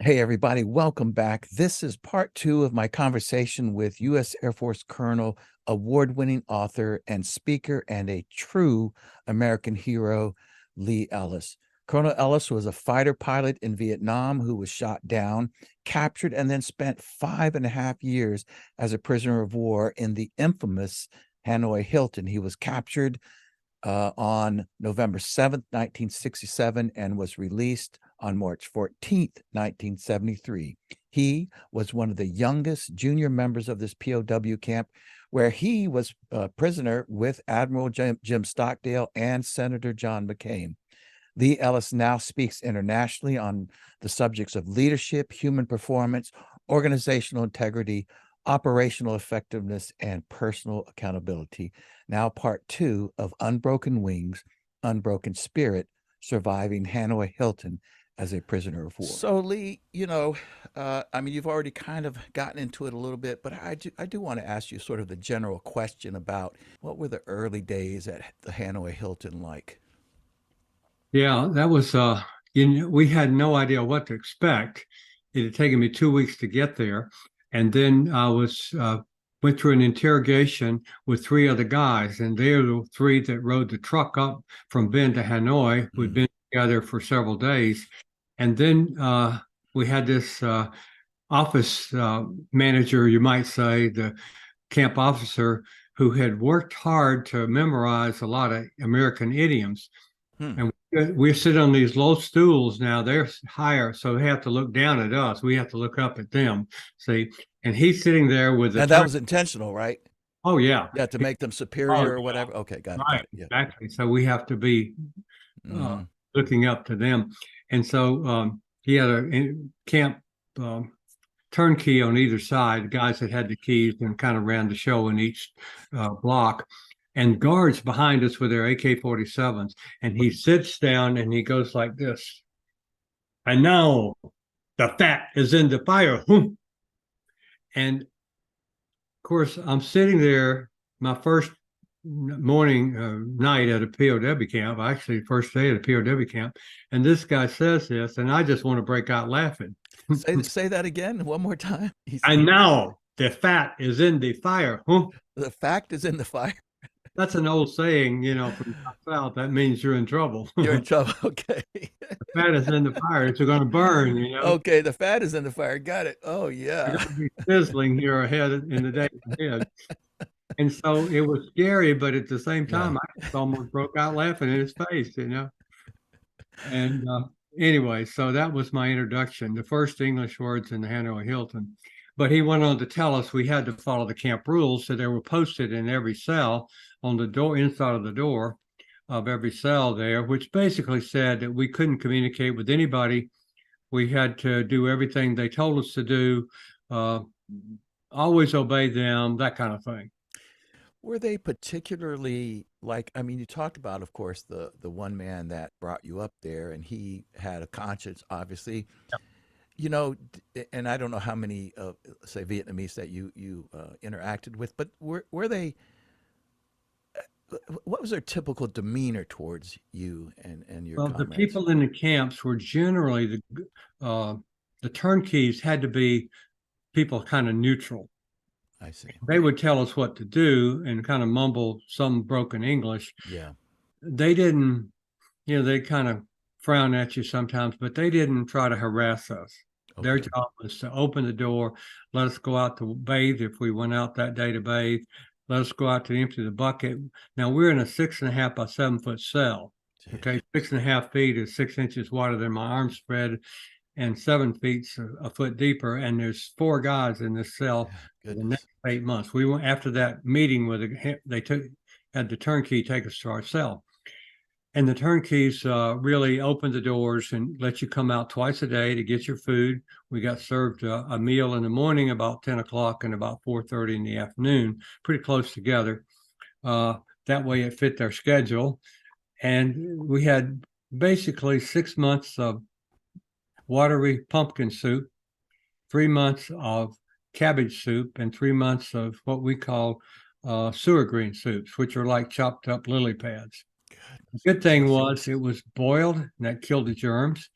Hey, everybody, welcome back. This is part two of my conversation with U.S. Air Force Colonel, award-winning author and speaker, and a true American hero, Lee Ellis. Colonel Ellis was a fighter pilot in Vietnam who was shot down, captured, and then spent 5.5 years as a prisoner of war in the infamous Hanoi Hilton. He was captured on November 7th, 1967, and was released on March 14th, 1973. He was one of the youngest junior members of this POW camp, where he was a prisoner with Admiral Jim Stockdale and Senator John McCain. Lee Ellis now speaks internationally on the subjects of leadership, human performance, organizational integrity, operational effectiveness, and personal accountability. Now, part two of Unbroken Wings, Unbroken Spirit, Surviving Hanoi Hilton as a Prisoner of War. So, Lee, you've already kind of gotten into it a little bit, but I do want to ask you sort of the general question about what were the early days at the Hanoi Hilton like? Yeah, that was we had no idea what to expect. It had taken me 2 weeks to get there, and then I went through an interrogation with three other guys, and they're the three that rode the truck up from Bend to Hanoi. We'd been together for several days, and then we had this office manager, you might say, the camp officer, who had worked hard to memorize a lot of American idioms. And we sit on these low stools now. They're higher, so they have to look down at us. We have to look up at them. See, and he's sitting there with the. And that was intentional, right? Oh yeah. Yeah, to make them superior or whatever. Okay, got it. Right, got it. Yeah. exactly. So we have to be looking up to them, and so he had a camp turnkey on either side, guys that had the keys and kind of ran the show in each block, and guards behind us with their AK-47s. And he sits down and he goes like this. And now the fat is in the fire. And of course, I'm sitting there, my first night at a POW camp, actually first day at a POW camp. And this guy says this, and I just want to break out laughing. Say that again one more time. And now the fat is in the fire. The fact is in the fire. That's an old saying, from the South. That means you're in trouble. You're in trouble. Okay. The fat is in the fire. It's going to burn, Okay, the fat is in the fire. Got it. Oh, yeah. You're going to be sizzling here ahead in the days ahead. And so it was scary, but at the same time, I just almost broke out laughing in his face, And anyway, so that was my introduction, the first English words in the Hanoi Hilton. But he went on to tell us we had to follow the camp rules. So they were posted in every cell on the door, inside of the door of every cell there, which basically said that we couldn't communicate with anybody. We had to do everything they told us to do, always obey them, that kind of thing. Were they particularly you talked about, of course, the one man that brought you up there, and he had a conscience, obviously. Yep. And I don't know how many, say, Vietnamese that you interacted with, but were they? What was their typical demeanor towards you and your? Well, comrades? The people in the camps were generally the turnkeys had to be people kind of neutral. I see. They would tell us what to do and kind of mumble some broken English. Yeah. They didn't, they kind of frown at you sometimes, but they didn't try to harass us. Okay. Their job was to open the door, let us go out to bathe if we went out that day to bathe, let us go out to empty the bucket. Now we're in a 6.5 by 7 foot cell. Jeez. Okay, 6.5 feet is 6 inches wider than my arm spread, and 7 feet a foot deeper. And there's 4 guys in this cell for the next 8 months. We went after that meeting with had the turnkey take us to our cell. And the turnkeys really opened the doors and let you come out twice a day to get your food. We got served a meal in the morning about 10 o'clock and about 4:30 in the afternoon, pretty close together. That way it fit their schedule. And we had basically 6 months of watery pumpkin soup, 3 months of cabbage soup, and 3 months of what we call sewer green soups, which are like chopped up lily pads. The good thing was it was boiled, and that killed the germs.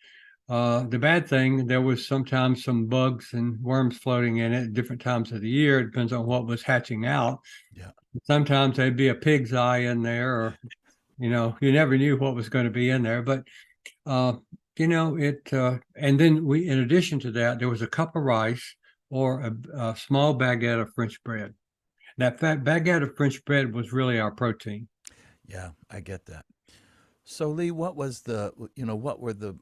The bad thing, there was sometimes some bugs and worms floating in it at different times of the year. It depends on what was hatching out. Yeah. Sometimes there'd be a pig's eye in there, or you never knew what was going to be in there. But uh, and then in addition to that, there was a cup of rice or a small baguette of French bread. That fat baguette of French bread was really our protein. Yeah, I get that. So Lee, what was what were the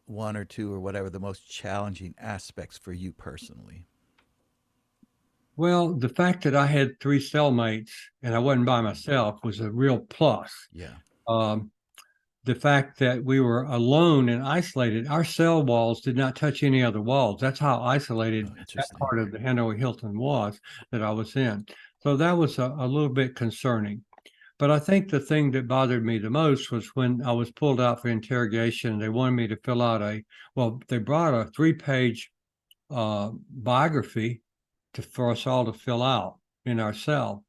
one or two or whatever the most challenging aspects for you personally? Well, the fact that I had three cellmates and I wasn't by myself was a real plus. Yeah. Um, the fact that we were alone and isolated, our cell walls did not touch any other walls. That's how isolated Oh, that interesting. part of the Hanoi Hilton was that I was in. So that was a little bit concerning. But I think the thing that bothered me the most was when I was pulled out for interrogation. They wanted me to fill out they brought a 3-page biography for us all to fill out in our cell.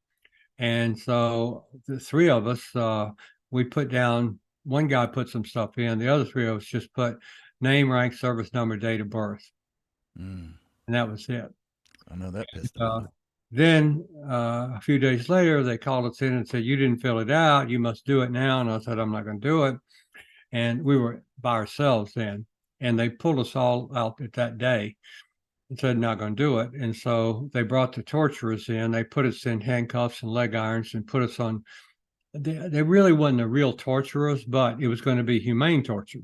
And so the three of us, we put down, one guy put some stuff in, the other three of us just put name, rank, service number, date of birth. Mm, And that was it. I know that pissed them Uh, off. then a few days later, they called us in and said, "You didn't fill it out. You must do it now." And I said, "I'm not going to do it." And we were by ourselves then. And they pulled us all out at that day and said, "Not going to do it." And so they brought the torturers in. They put us in handcuffs and leg irons and put us on. They really wasn't the real torturers, but it was going to be humane torture.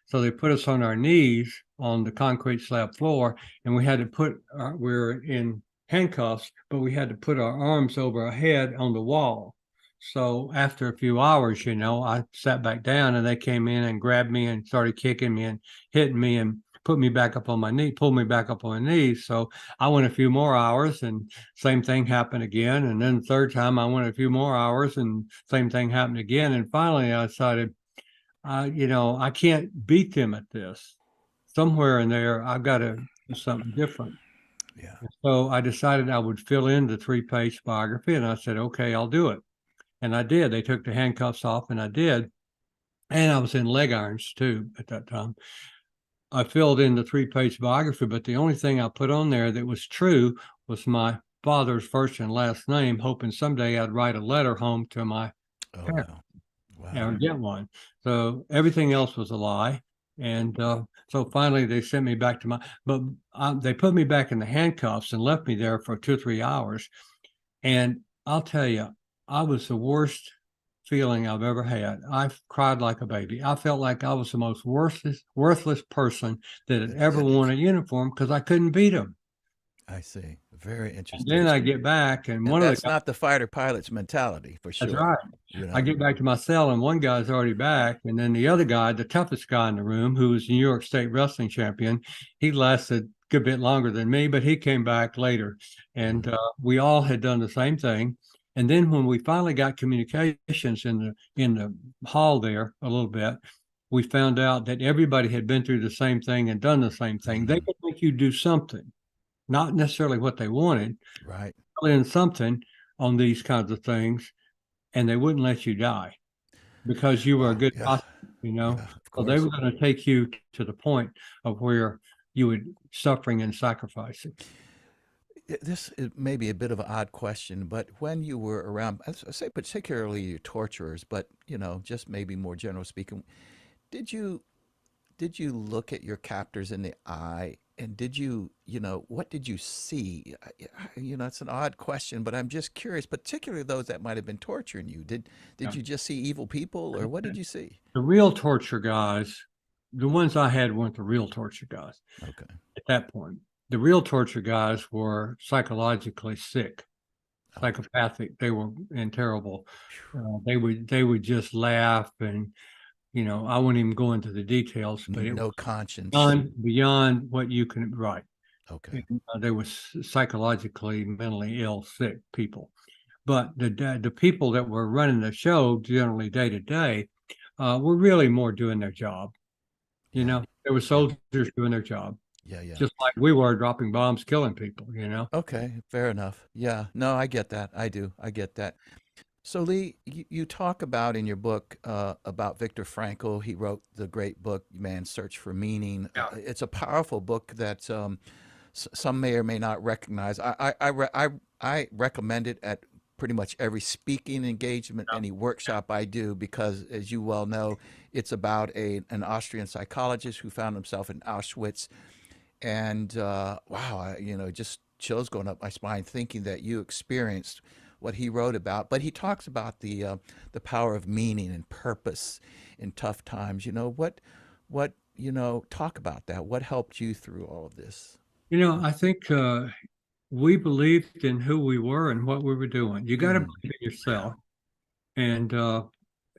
So they put us on our knees on the concrete slab floor, and we had to we were in handcuffs, but we had to put our arms over our head on the wall. So after a few hours, I sat back down and they came in and grabbed me and started kicking me and hitting me and put me back up on my knee, pulled me back up on my knees. So I went a few more hours and same thing happened again. And then the third time I went a few more hours and same thing happened again. And finally I decided, I can't beat them at this. Somewhere in there, I've got to do something different. Yeah. So I decided I would fill in the 3-page biography, and I said, "Okay, I'll do it." And I did. They took the handcuffs off, and I did. And I was in leg irons too at that time. I filled in the 3-page biography, but the only thing I put on there that was true was my father's first and last name, hoping someday I'd write a letter home to my Oh parents wow. Wow. and get one. So everything else was a lie. And so finally they sent me back but they put me back in the handcuffs and left me there for 2 or 3 hours. And I'll tell you, I was the worst feeling I've ever had. I cried like a baby. I felt like I was the most worthless person that had ever worn a uniform because I couldn't beat them. I see. Very And interesting. then I get back, and And one of the that's guys, not the fighter pilot's mentality for that's sure. right. You I know. get back to my cell, and one guy's already back, and then the other guy, the toughest guy in the room, who was the New York State wrestling champion, he lasted a good bit longer than me, but he came back later, and we all had done the same thing. And then when we finally got communications in the hall there a little bit, we found out that everybody had been through the same thing and done the same thing. They Mhm. could make you do something, not necessarily what they wanted, Right. in something on these kinds of things, and they wouldn't let you die because you were a Wow. good Yeah. hostage. Yeah. Of So they course. were going to take you to the point of where you would suffering and sacrificing. This is maybe a bit of an odd question, but when you were around, I say particularly your torturers, but just maybe more general speaking, did you did you look at your captors in the eye and what did you see? It's an odd question, but I'm just curious, particularly those that might have been torturing you. Did Yeah. you just see evil people, or what did you see? The real torture guys, the ones I had weren't the real torture guys Okay. at that point. The real torture guys were psychologically sick, Okay. psychopathic. They were and terrible. They would just laugh, and I wouldn't even go into the details, but it was No conscience. beyond what you can write. Okay. And, they were psychologically, mentally ill, sick people. But the people that were running the show, generally day to day, were really more doing their job. Yeah. They were Yeah. soldiers doing their job, Yeah. Yeah. just like we were dropping bombs, killing people. Okay. Fair enough. Yeah. No, I get that. I do. I get that. So, Lee, you talk about in your book about Viktor Frankl. He wrote the great book Man's Search for Meaning. Yeah. It's a powerful book that some may or may not recognize. I recommend it at pretty much every speaking engagement, Yeah. any workshop I do, because as you well know, it's about an Austrian psychologist who found himself in Auschwitz. And wow, just chills going up my spine thinking that you experienced what he wrote about. But he talks about the power of meaning and purpose in tough times. Talk about that. What helped you through all of this? I think we believed in who we were and what we were doing. You got to Mm, believe in yourself. And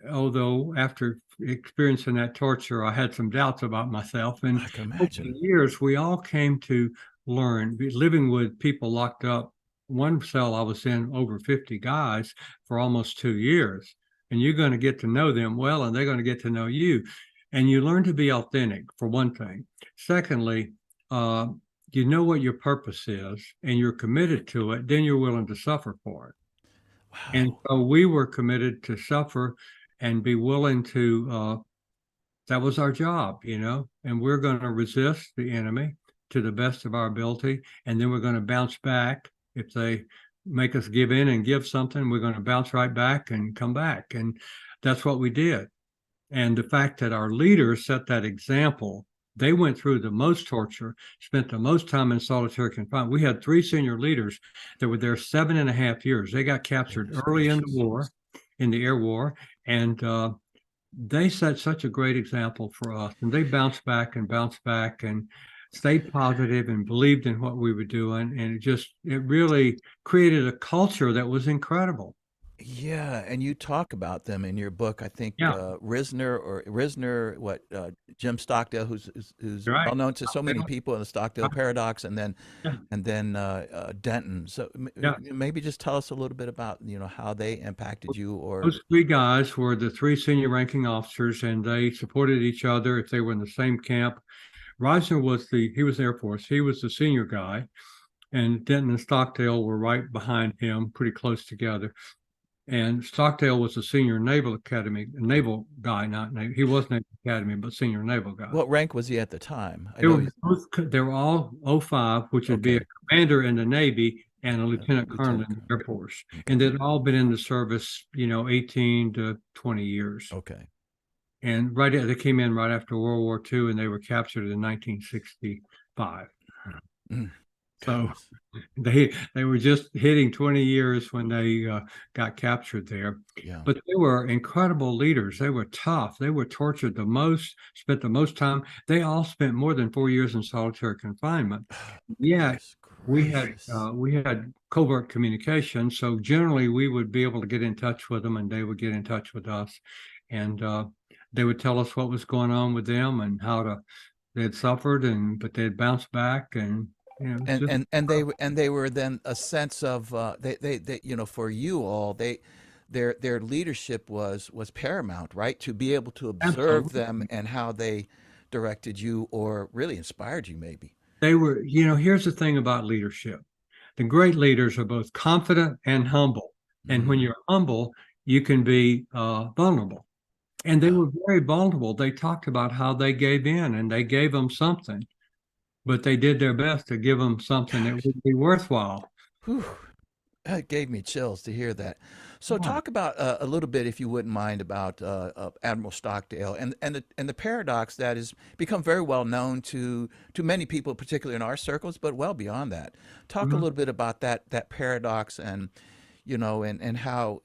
although after experiencing that torture, I had some doubts about myself. And I can over the imagine. years, we all came to learn, living with people locked up. One cell I was in, over 50 guys for almost 2 years. And you're going to get to know them well, and they're going to get to know you. And you learn to be authentic, for one thing. Secondly, uh, you know what your purpose is, and you're committed to it, then you're willing to suffer for it. And Wow. so we were committed to suffer and be willing to, that was our job, and we're going to resist the enemy to the best of our ability. And then we're going to bounce back. If they make us give in and give something, we're going to bounce right back and come back. And that's what we did. And the fact that our leaders set that example, they went through the most torture, spent the most time in solitary confinement. We had 3 senior leaders that were there 7.5 years. They got captured Goodness early in the gracious. war, in the air war, and they set such a great example for us. And they bounced back and stayed positive and believed in what we were doing. And it really created a culture that was incredible. Yeah, and you talk about them in your book. I think Yeah, Risner, Jim Stockdale, who's you're right. well known to so many people in the Stockdale paradox, and then Yeah, Denton. So yeah. maybe just tell us a little bit about how they impacted you, or Those three guys were the three senior ranking officers, and they supported each other if they were in the same camp. Reisner he was Air Force. He was the senior guy, and Denton and Stockdale were right behind him, pretty close together. And Stockdale was a senior Naval Academy, naval guy, not Navy. He was Naval Academy, but senior naval guy. what rank was he at the time? I They know were he's they were all '05, which would be a okay. commander in the Navy and a lieutenant colonel Lieutenant in Colonel. the Air Force. Okay. And they'd all been in the service, 18 to 20 years. Okay. And they came in right after World War II, and they were captured in 1965. Mm, So goodness. they were just hitting 20 years when they got captured there. Yeah. But they were incredible leaders. They were tough. They were tortured the most, spent the most time. They all spent more than 4 years in solitary confinement. Yeah, Goodness gracious. we had covert communication, so generally we would be able to get in touch with them, and they would get in touch with us, and they would tell us what was going on with them and they had suffered, but they had bounced back, and it's and just and and they were then a sense of they for you all their leadership was paramount, right, to be able to observe them absolutely. and how they directed you or really inspired you maybe. They were, here's the thing about leadership. The great leaders are both confident and humble. And when Mm. you're humble, you can be vulnerable. And they were very vulnerable. They talked about how they gave in and they gave them something, but they did their best to give them something that Gosh. would be worthwhile. Whew. That gave me chills to hear that. So Yeah. talk about a little bit, if you wouldn't mind, about Admiral Stockdale and the paradox that has become very well known to many people, particularly in our circles, but well beyond that. Talk a Mhm. little bit about that paradox and and how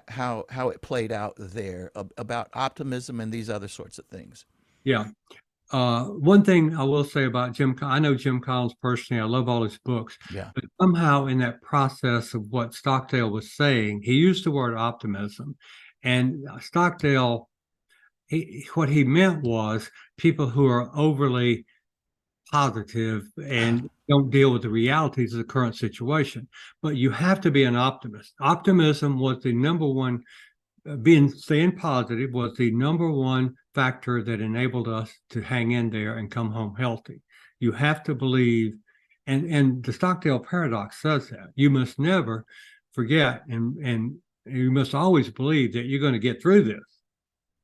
how it played out there about optimism and these other sorts of things. Yeah. One thing I will say about I know Jim Collins personally. I love all his books, Yeah. but somehow in that process of what Stockdale was saying, he used the word optimism. And Stockdale, what he meant was people who are overly positive and don't deal with the realities of the current situation. But you have to be an optimist. Optimism was the number one staying positive was the number one factor that enabled us to hang in there and come home healthy. You have to believe, and the Stockdale paradox says that you must never forget and you must always believe that you're going to get through this,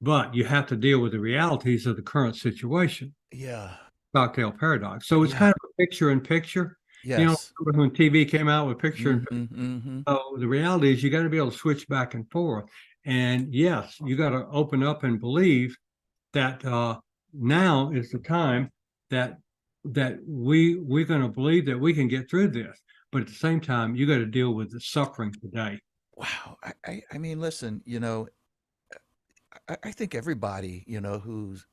but you have to deal with the realities of the current situation. Yeah. Cocktail paradox. So it's Yeah. kind of a picture in picture. You know, Yes. when TV came out with picture in picture. Mm-hmm, mm-hmm. So the reality is you got to be able to switch back and forth. And yes, you got to open up and believe that now is the time that we're going to believe that we can get through this. But at the same time, you got to deal with the suffering today. Wow. I mean, listen, I think everybody, who's,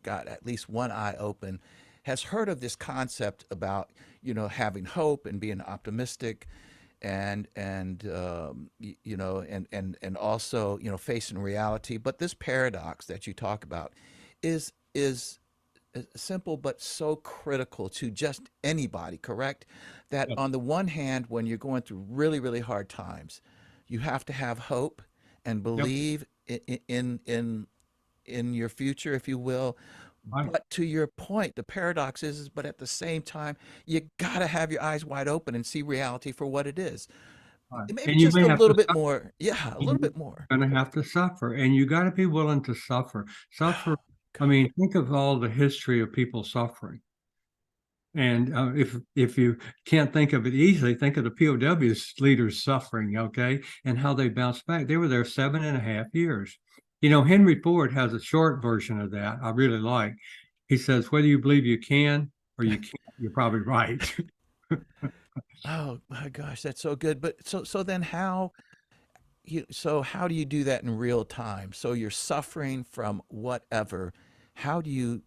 got at least one eye open has heard of this concept about, having hope and being optimistic and also, facing reality. But this paradox that you talk about is simple but so critical to just anybody, correct? That Yeah. on the one hand, when you're going through really, really hard times, you have to have hope and Yep. believe in your future, if you will. Right. But to your point, the paradox but at the same time, you got to have your eyes wide open and see reality for what it is. Right. Maybe And you just may a have to little bit suffer. more. Yeah, a little You're bit more. going to have to suffer, and you got to be willing to suffer. Suffer. Oh, I God. mean, think of all the history of people suffering. And if you can't think of it easily, think of the POWs leaders suffering, okay, and how they bounced back. They were there 7.5 years. You know, Henry Ford has a short version of that I really like. He says, whether you believe you can or you can't, you're probably right. Oh my gosh, that's so good. But so then how do you do that in real time? So you're suffering from whatever. How do you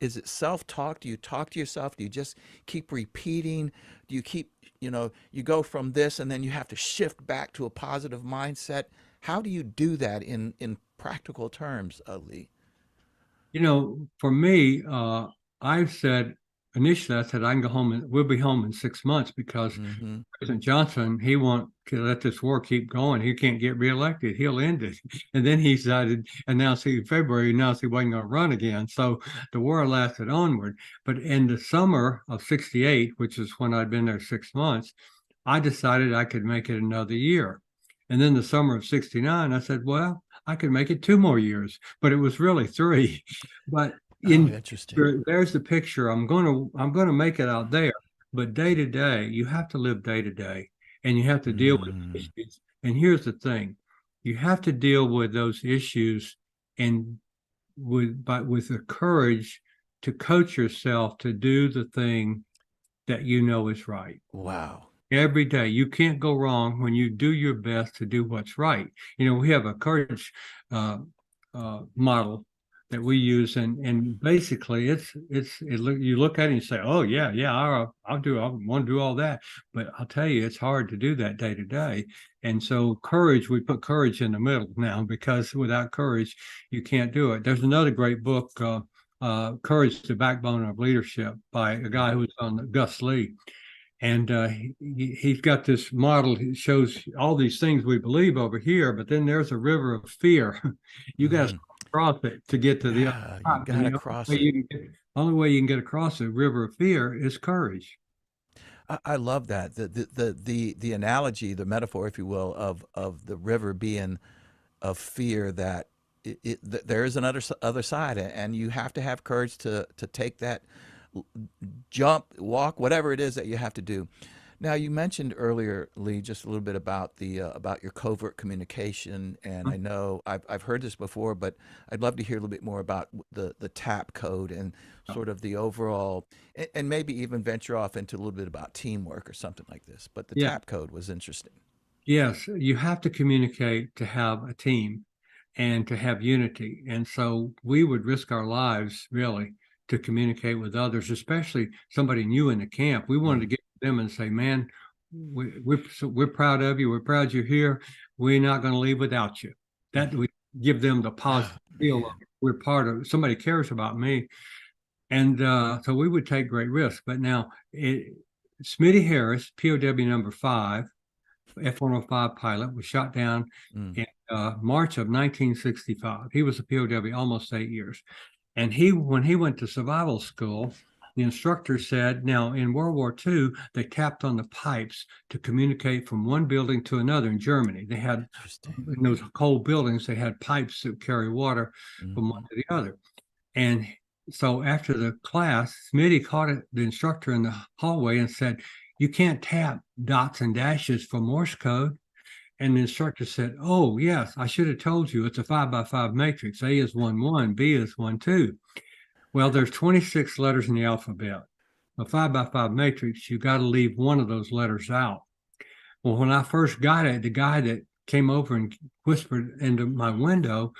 is it self-talk? Do you talk to yourself? Do you just keep repeating? Do you keep, you go from this and then you have to shift back to a positive mindset? How do you do that in practical terms, Lee? You know, for me, I've said initially, I said I can go home and we'll be home in 6 months because Mm-hmm. President Johnson, he wants to let this war keep going. He can't get reelected. He'll end it. And then he decided, announced in February, announced he wasn't going to run again. So the war lasted onward. But in the summer of 68, which is when I'd been there 6 months, I decided I could make it another year. And then the summer of 69, I said, well, I could make it 2 more years, but it was really three. But Oh, in interesting. there's the picture. I'm gonna make it out there. But day to day, you have to live day to day, and you have to deal with Mm, issues. And here's the thing: you have to deal with those issues, and with the courage to coach yourself to do the thing that you know is right wow. every day. You can't go wrong when you do your best to do what's right. You know, we have a courage uh, model that we use, and basically you look at it and you say, oh yeah, I want to do all that, but I'll tell you, it's hard to do that day to day. And so courage, we put courage in the middle now, because without courage, you can't do it. There's another great book. Courage, the Backbone of Leadership, by a guy who's on Gus Lee, and he's got this model. He shows all these things we believe over here, but then there's a river of fear. You got to Hmm. cross it to get to the other Yeah, you side. And gotta the cross it. only way you can get across the river of fear is courage. I love that. The analogy, the metaphor, if you will, of the river being of fear, that there is another other side, and you have to have courage to take that jump, walk, whatever it is that you have to do. Now, you mentioned earlier, Lee, just a little bit about the about your covert communication, and I know I've heard this before, but I'd love to hear a little bit more about the TAP code and sort of the overall, and maybe even venture off into a little bit about teamwork or something like this. But the Yeah. TAP code was interesting. Yes, you have to communicate to have a team and to have unity. And so we would risk our lives really to communicate with others, especially somebody new in the camp. We wanted to Mm. get them and say, man, we're proud of you. We're proud you're here. We're not going to leave without you. That we give them the Oh positive feel of man. we're part of somebody cares about me. And so we would take great risks. But now, Smitty Harris, POW number 5, F-105 pilot, was shot down Mm. in March of 1965. He was a POW almost 8 years. And when he went to survival school, the instructor said, now in World War II, they tapped on the pipes to communicate from one building to another in Germany. They had, in those cold buildings, they had pipes that carry water from one to the other. And so after the class, Smitty caught the instructor in the hallway and said, "You can't tap dots and dashes for Morse code." And the instructor said, "Oh, yes, I should have told you. It's a 5x5 matrix. A is 1, 1, B is 1, 2. Well, there's 26 letters in the alphabet. A 5x5 matrix, you got to leave one of those letters out. Well, when I first got it, the guy that came over and whispered into my window,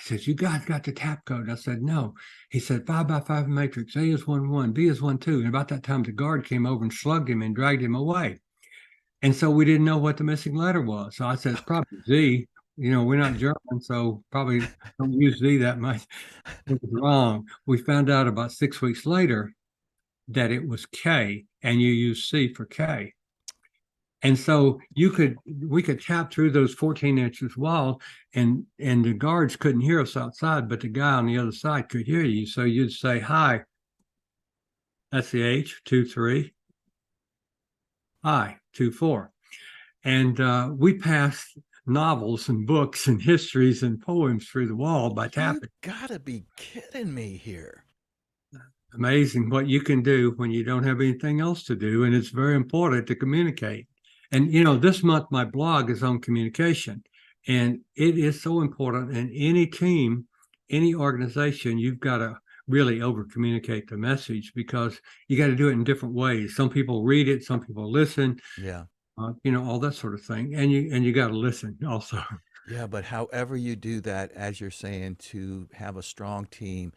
says, "You guys got the tap code?" I said, "No." He said, 5x5 matrix, A is 1, 1, B is 1, 2. And about that time, the guard came over and slugged him and dragged him away. And so we didn't know what the missing letter was. So I said, "It's probably Z. You know, we're not German, so probably don't use Z that much." It was wrong. We found out about 6 weeks later that it was K, and you use C for K. And so we could tap through those 14 inches walls, and the guards couldn't hear us outside, but the guy on the other side could hear you. So you'd say, "Hi, that's the H, 2, 3. I, 2, 4. And we passed novels and books and histories and poems through the wall by tapping. You gotta be kidding me here. Amazing what you can do when you don't have anything else to do. And it's very important to communicate. And, you know, this month, my blog is on communication, and it is so important. In any team, any organization, you've got to really over communicate the message, because you got to do it in different ways. Some people read it, some people listen. Yeah. You know, all that sort of thing. And you got to listen also. Yeah, but however you do that, as you're saying, to have a strong team,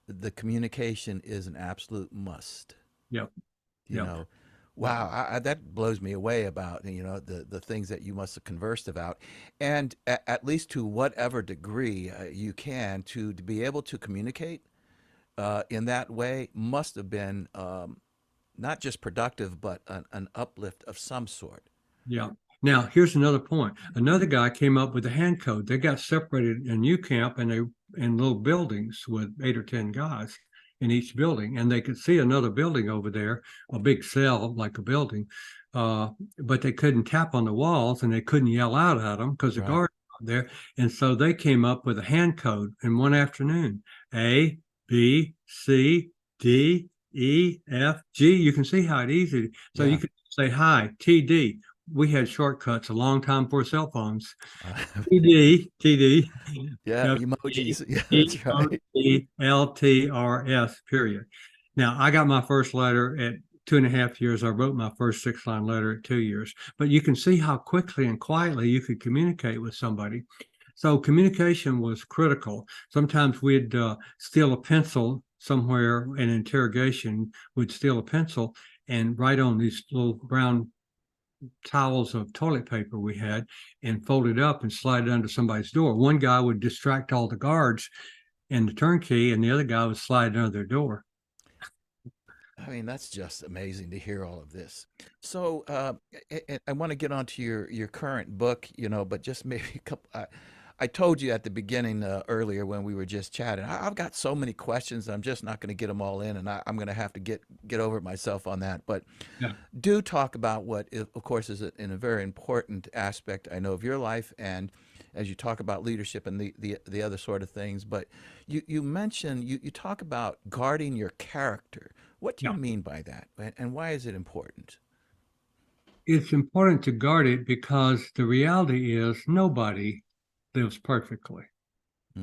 the communication is an absolute must. Yep. You know, wow, that blows me away about, you know, the things that you must have conversed about. And at least to whatever degree you can, to be able to communicate in that way must have been not just productive, but an uplift of some sort. Yeah. Now, here's another point. Another guy came up with a hand code. They got separated in U camp, and they in little buildings with 8 or 10 guys in each building, and they could see another building over there, a big cell like a building, but they couldn't tap on the walls, and they couldn't yell out at them because the guards were there. And so they came up with a hand code in one afternoon: A, B, C, D, E, F, G. You can see how it's easy. So you could say, "Hi, TD." We had shortcuts a long time before cell phones. TD. Yeah, emojis. Yeah, that's right. LTRS, period. Now, I got my first letter at 2.5 years. I wrote my first 6-line letter at 2 years. But you can see how quickly and quietly you could communicate with somebody. So communication was critical. Sometimes we'd steal a pencil somewhere in interrogation. We'd steal a pencil and write on these little brown towels of toilet paper we had and fold it up and slide it under somebody's door. One guy would distract all the guards and the turnkey, and the other guy would slide under their door. I mean, that's just amazing to hear all of this. So I want to get on to your current book, you know, but just maybe a couple. I told you at the beginning earlier when we were just chatting, I've got so many questions. I'm just not going to get them all in, and I'm going to have to get over myself on that. But do talk about what, of course, is in a very important aspect, I know, of your life, and as you talk about leadership and the other sort of things. But you mentioned, you talk about guarding your character. What do you mean by that, and why is it important? It's important to guard it because the reality is nobody lives perfectly.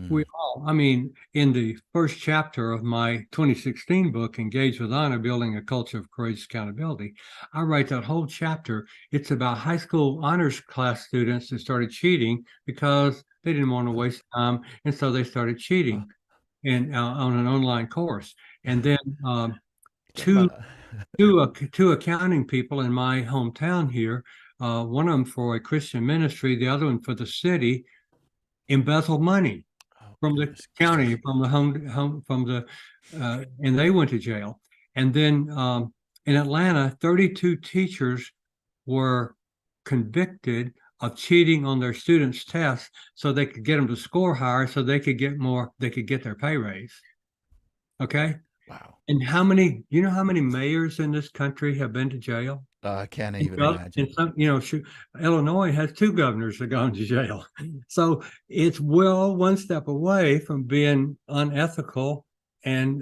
We all, I mean, in the first chapter of my 2016 book, Engage with Honor, Building a Culture of Courageous Accountability, I write that whole chapter. It's about high school honors class students that started cheating because they didn't want to waste time. And so they started cheating on an online course. And then two accounting people in my hometown here, one of them for a Christian ministry, the other one for the city, embezzled money from the county, from the home, and they went to jail. And then in Atlanta, 32 teachers were convicted of cheating on their students' tests so they could get them to score higher, so they could get their pay raise. Okay. Wow. And how many, you know, how many mayors in this country have been to jail? I can't And even imagine. some, you know, Illinois has two governors that gone to jail. So it's well one step away from being unethical. And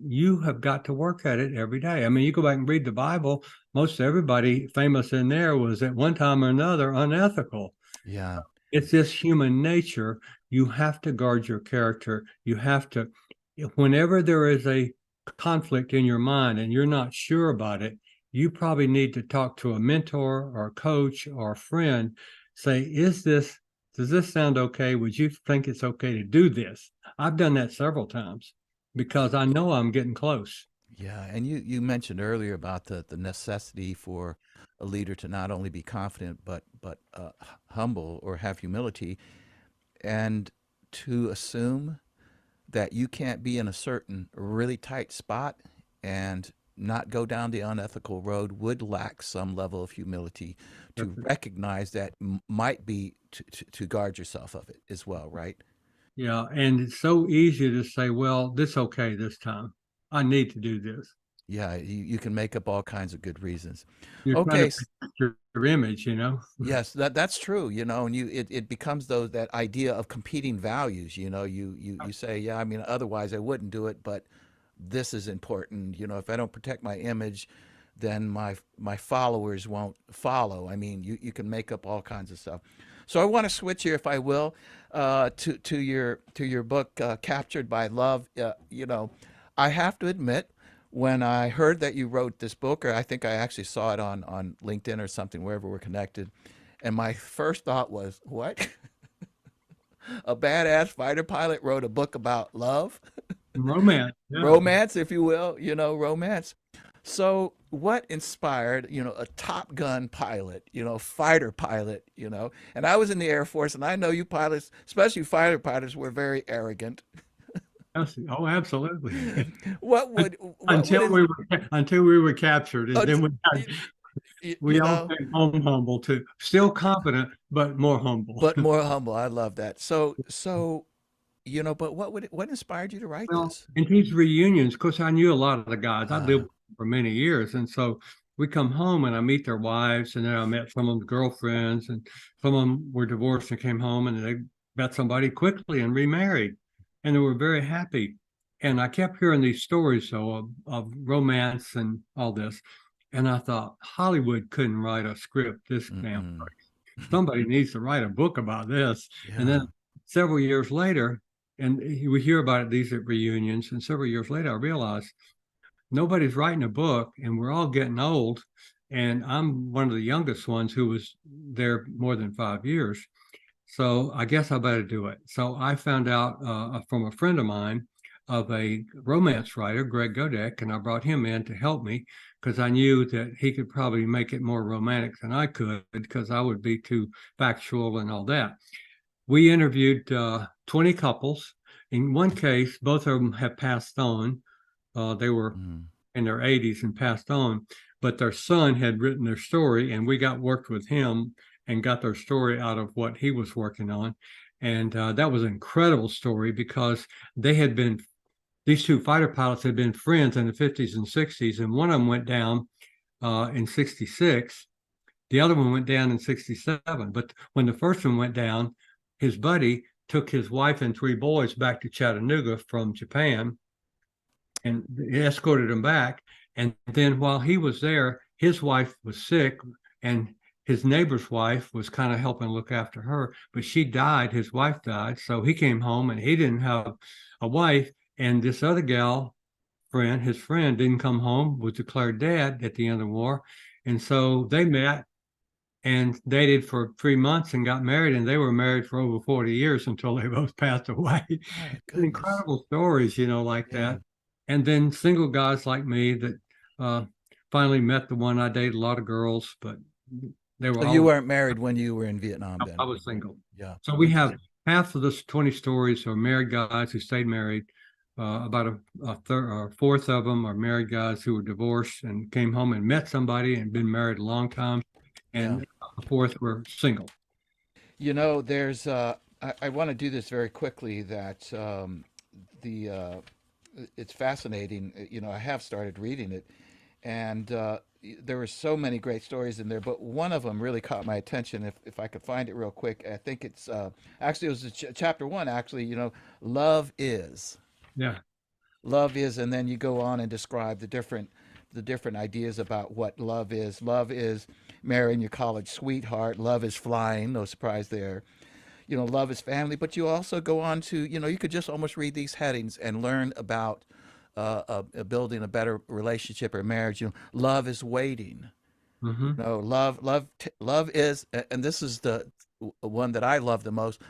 you have got to work at it every day. I mean, you go back and read the Bible, most everybody famous in there was at one time or another unethical. Yeah. It's just human nature. You have to guard your character. You have to, whenever there is a conflict in your mind and you're not sure about it, you probably need to talk to a mentor or a coach or a friend. Say, does this sound okay? Would you think it's okay to do this? I've done that several times because I know I'm getting close. Yeah, and you mentioned earlier about the necessity for a leader to not only be confident but humble or have humility, and to assume that you can't be in a certain really tight spot and not go down the unethical road would lack some level of humility to recognize that might be to guard yourself of it as well, right? Yeah. And it's so easy to say, well, this okay this time. I need to do this. Yeah, you can make up all kinds of good reasons. You're trying to Okay, protect your image, you know? yes, that's true, and it becomes those that idea of competing values, you say, yeah, I mean, otherwise I wouldn't do it, but this is important, if I don't protect my image, then my followers won't follow. I mean, you can make up all kinds of stuff. So I want to switch here, if I will, to your book, Captured by Love. I have to admit, when I heard that you wrote this book, or I think I actually saw it on LinkedIn or something, wherever we're connected, and my first thought was, what? A badass fighter pilot wrote a book about love, Romance. Yeah. romance, if you will, romance. So, what inspired, a Top Gun pilot, fighter pilot, and I was in the Air Force, and I know you pilots, especially fighter pilots, were very arrogant. Yes. Oh, absolutely. What would, what would, Until it, we were captured, and uh, then you, we you all know, came home humble too. Still confident, but more humble. but more humble. I love that. So, but what inspired you to write Well, this? in these reunions, of course, I knew a lot of the guys. I lived Uh, with them for many years, and so we come home and I meet their wives, and then I met some of them girlfriends, and some of them were divorced and came home, and they met somebody quickly and remarried, and they were very happy. And I kept hearing these stories though of romance and all this, and I thought Hollywood couldn't write a script this damn. mm-mm. Somebody needs to write a book about this. And then Yeah. several years later, and we hear about it these at reunions, and several years later, I realized nobody's writing a book, and we're all getting old. And I'm one of the youngest ones who was there more than 5 years. So I guess I better do it. So I found out from a friend of mine of a romance writer, Greg Godek, and I brought him in to help me because I knew that he could probably make it more romantic than I could because I would be too factual and all that. We interviewed 20 couples. In one case, both of them have passed on. They were Mm. in their 80s and passed on, but their son had written their story, and we worked with him and got their story out of what he was working on. And that was an incredible story because they had been, these two fighter pilots had been friends in the 50s and 60s, and one of them went down in 66. The other one went down in 67. But when the first one went down, his buddy took his wife and three boys back to Chattanooga from Japan and escorted him back. And then while he was there, his wife was sick, and his neighbor's wife was kind of helping look after her, but she died. His wife died. So he came home and he didn't have a wife. And this other gal friend, his friend, didn't come home, was declared dead at the end of the war. And so they met and dated for 3 months and got married, and they were married for over 40 years until they both passed away. My goodness. Incredible stories, like Yeah. that. And then single guys like me that uh, finally met the one. I dated a lot of girls, but they were So you all, weren't married when you were in Vietnam I then? was single. Yeah. So we have half of this 20 stories are married guys who stayed married. About a fourth of them are married guys who were divorced and came home and met somebody and been married a long time, Yeah. and a fourth were single. There's I want to do this very quickly, that the it's fascinating. I have started reading it, and there were so many great stories in there, but one of them really caught my attention. If I could find it real quick, I think it's actually it was chapter one. Actually, love is. Yeah. Love is, and then you go on and describe the different ideas about what love is. Love is marrying your college sweetheart. Love is flying. No surprise there. Love is family. But you also go on to, you could just almost read these headings and learn about building a better relationship or marriage. Love is waiting. Hmm. Love is, and this is the one that I love the most.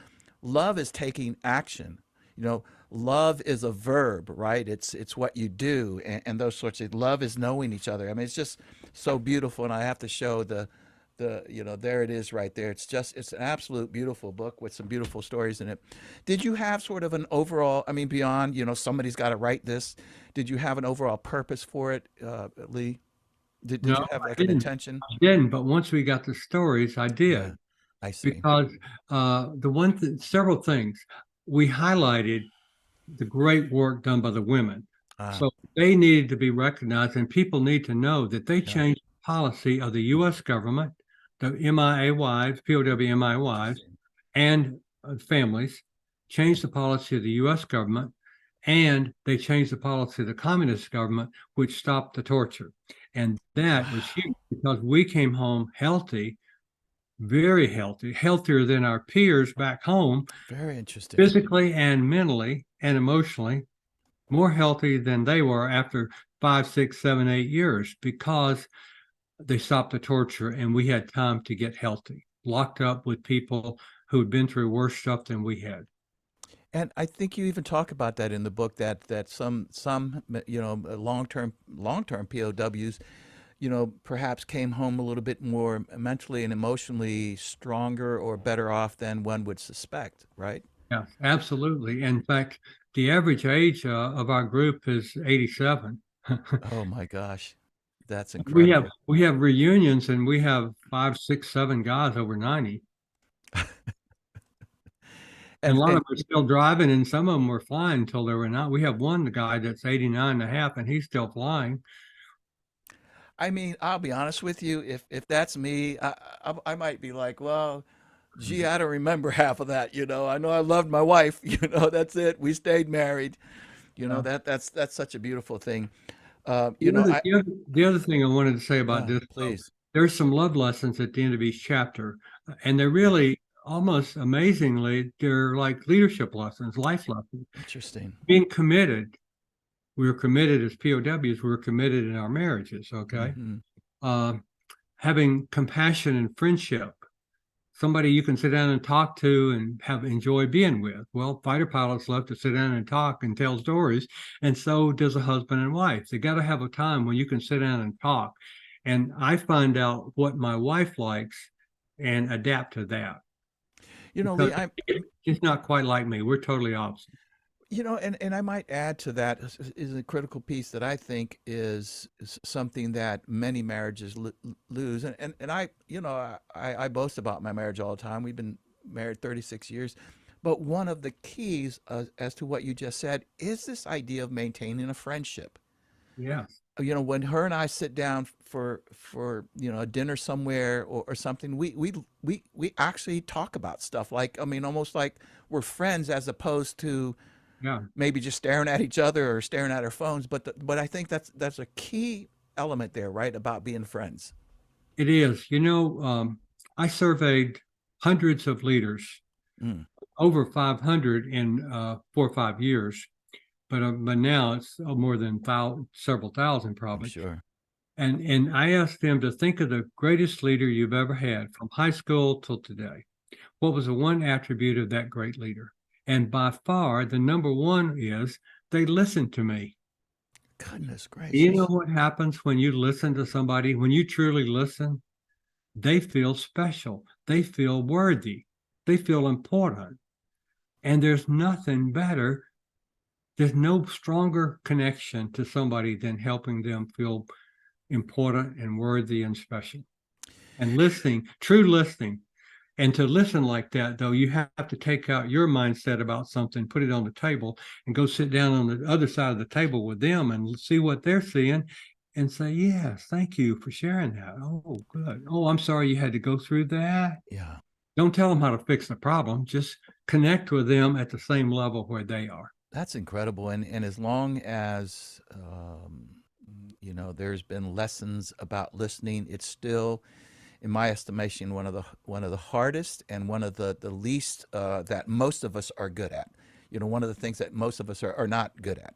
Love is taking action. You know, love is a verb, right? It's what you do, and those sorts of. Love is knowing each other. I mean, it's just so beautiful, and I have to show there it is right there. It's an absolute beautiful book with some beautiful stories in it. Did you have sort of an overall? I mean, beyond somebody's got to write this. Did you have an overall purpose for it, Lee? Did No, you have I like an didn't. intention? I didn't. But once we got the stories, I Yeah, did, I see. because several things we highlighted the great work done by the women. Ah, So they needed to be recognized, and people need to know that they yeah, changed the policy of the U.S. government, the MIA wives, POW MIA I wives, see. and families, changed the policy of the U.S. government, and they changed the policy of the communist government, which stopped the torture. And that was huge Wow, because we came home healthy, very healthy, healthier than our peers back home, very interesting. physically and mentally and emotionally, more healthy than they were after 5, 6, 7, 8 years, because they stopped the torture and we had time to get healthy, locked up with people who had been through worse stuff than we had. And I think you even talk about that in the book that some long term POWs perhaps came home a little bit more mentally and emotionally stronger or better off than one would suspect, right? Yeah, absolutely. In fact, the average age of our group is 87. Oh my gosh, that's we have incredible. we have reunions, and we have 5, 6, 7 guys over 90. And a And lot of and them are still driving, and some of them were flying until they were not. We have one guy that's 89 and a half, and he's still flying. I mean, I'll be honest with you. If that's me, I might be like, well, gee, I don't remember half of that. I know I loved my wife. That's it. We stayed married. Yeah. That's such a beautiful thing. The other, the other, the other thing I wanted to say about Yeah, this, though, please. there's some love lessons at the end of each chapter, and they're really almost amazingly, they're like leadership lessons, life lessons. Interesting. Being committed, we were committed as POWs, we were committed in our marriages, okay? Hmm. Uh, Having compassion and friendship, somebody you can sit down and talk to and have enjoy being with. Well, fighter pilots love to sit down and talk and tell stories, and so does a husband and wife. They got to have a time when you can sit down and talk. And I find out what my wife likes and adapt to that, because Lee, I'm she's not quite like me. We're totally opposite. and I might add to that is a critical piece that I think is something that many marriages lose. And I boast about my marriage all the time. We've been married 36 years. But one of the keys as to what you just said is this idea of maintaining a friendship. Yeah. When her and I sit down for a dinner somewhere or something, we actually talk about stuff, like, I mean, almost like we're friends, as opposed to Yeah. maybe just staring at each other or staring at our phones. But I think that's a key element there, right? About being friends. It is. I surveyed hundreds of leaders, Mm, over 500 in 4 or 5 years, but now it's more than several thousand I'm probably. sure. And I asked them to think of the greatest leader you've ever had from high school till today. What was the one attribute of that great leader? And by far, the number one is they listened to me. Goodness You know gracious. what happens when you listen to somebody? When you truly listen, they feel special. They feel worthy. They feel important. And there's nothing better. There's no stronger connection to somebody than helping them feel important and worthy and special. And listening, true listening. And to listen like that, though, you have to take out your mindset about something, put it on the table, and go sit down on the other side of the table with them and see what they're seeing and say, yes, thank you for sharing that. Oh, good. Oh, I'm sorry you had to go through that. Yeah. Don't tell them how to fix the problem. Just connect with them at the same level where they are. That's incredible. And as long as, there's been lessons about listening, it's still, in my estimation, one of the hardest and one of the least that most of us are good at. One of the things that most of us are not good at.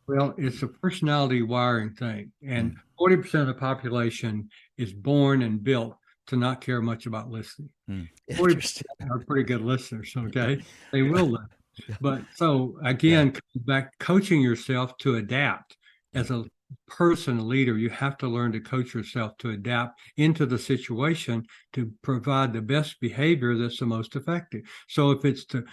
Well, it's a personality wiring thing. And Mm. 40% of the population is born and built to not care much about listening. 40% Interesting. are pretty good listeners, okay? They will listen. Yeah. But so Yeah. again, back coaching yourself to adapt Yeah. as a person, a leader, you have to learn to coach yourself to adapt into the situation to provide the best behavior that's the most effective. So if it's to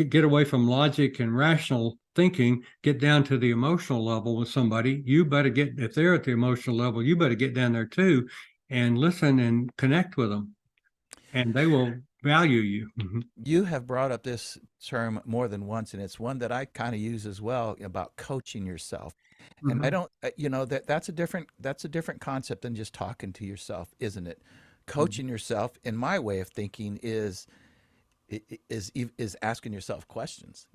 get away from logic and rational thinking, get down to the emotional level with somebody, you better get, if they're at the emotional level, you better get down there too and listen and connect with them, and they will value you. You have brought up this term more than once, and it's one that I kind of use as well, about coaching yourself. And I Mm-hmm. don't, that's a different concept than just talking to yourself, isn't it? Mm-hmm. Coaching yourself, in my way of thinking, is asking yourself questions.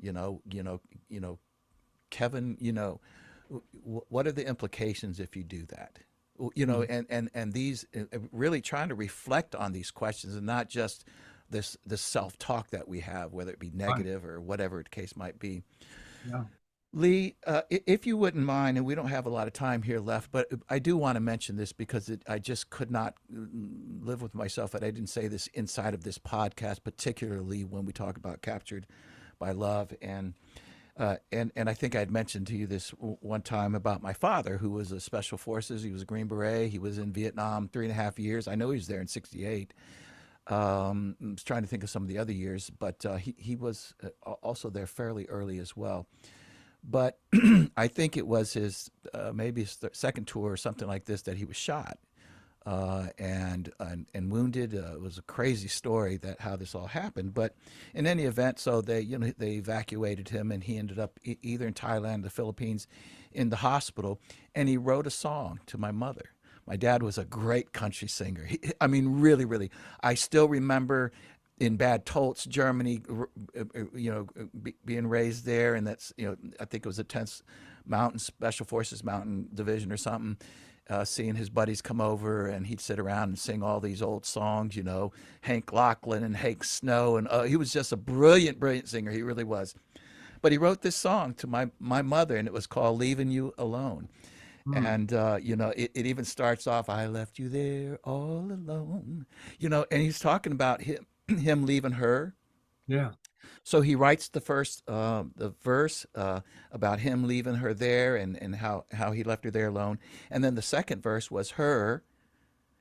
Kevin, what are the implications if you do that? And these, really trying to reflect on these questions, and not just this self-talk that we have, whether it be Right. negative or whatever the case might be. Yeah. Lee, if you wouldn't mind, and we don't have a lot of time here left, but I do want to mention this because I just could not live with myself that I didn't say this inside of this podcast, particularly when we talk about Captured by Love. And I think I'd mentioned to you this one time about my father, who was a Special Forces. He was a Green Beret. He was in Vietnam 3.5 years. I know he was there in '68. I was trying to think of some of the other years, but he was also there fairly early as well. But I think it was his maybe his second tour or something like this that he was shot and wounded. It was a crazy story that how this all happened. But in any event, so they evacuated him, and he ended up either in Thailand, the Philippines, in the hospital. And he wrote a song to my mother. My dad was a great country singer. I mean, really, really. I still remember in Bad Tolz, Germany, being raised there, and that's, I think it was a 10th Mountain Special Forces Mountain Division or something. Seeing his buddies come over, and he'd sit around and sing all these old songs, Hank Lachlan and Hank Snow, and he was just a brilliant, brilliant singer. He really was. But he wrote this song to my mother, and it was called "Leaving You Alone." Mm. And it even starts off, "I left you there all alone," and he's talking about him leaving her. Yeah. So he writes the verse about him leaving her there, and how he left her there alone. And then the second verse was her.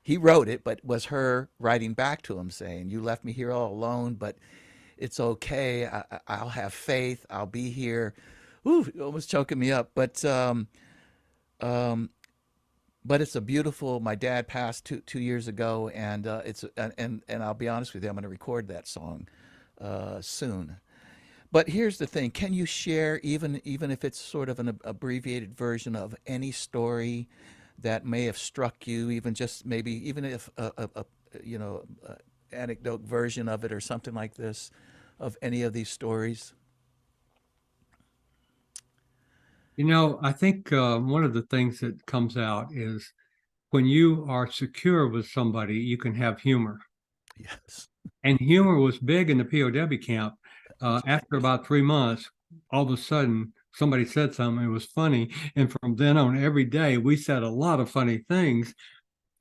He wrote it, but was her writing back to him saying, "You left me here all alone, but it's okay. I'll have faith. I'll be here." Ooh, almost choking me up. But it's a beautiful. My dad passed two years ago, and and I'll be honest with you, I'm going to record that song soon. But here's the thing: can you share, even if it's sort of an abbreviated version of any story that may have struck you, even just maybe even if anecdote version of it or something like this, of any of these stories? I think one of the things that comes out is when you are secure with somebody, you can have humor. Yes. And humor was big in the POW camp. After about 3 months, all of a sudden, somebody said something, it was funny. And from then on, every day, we said a lot of funny things.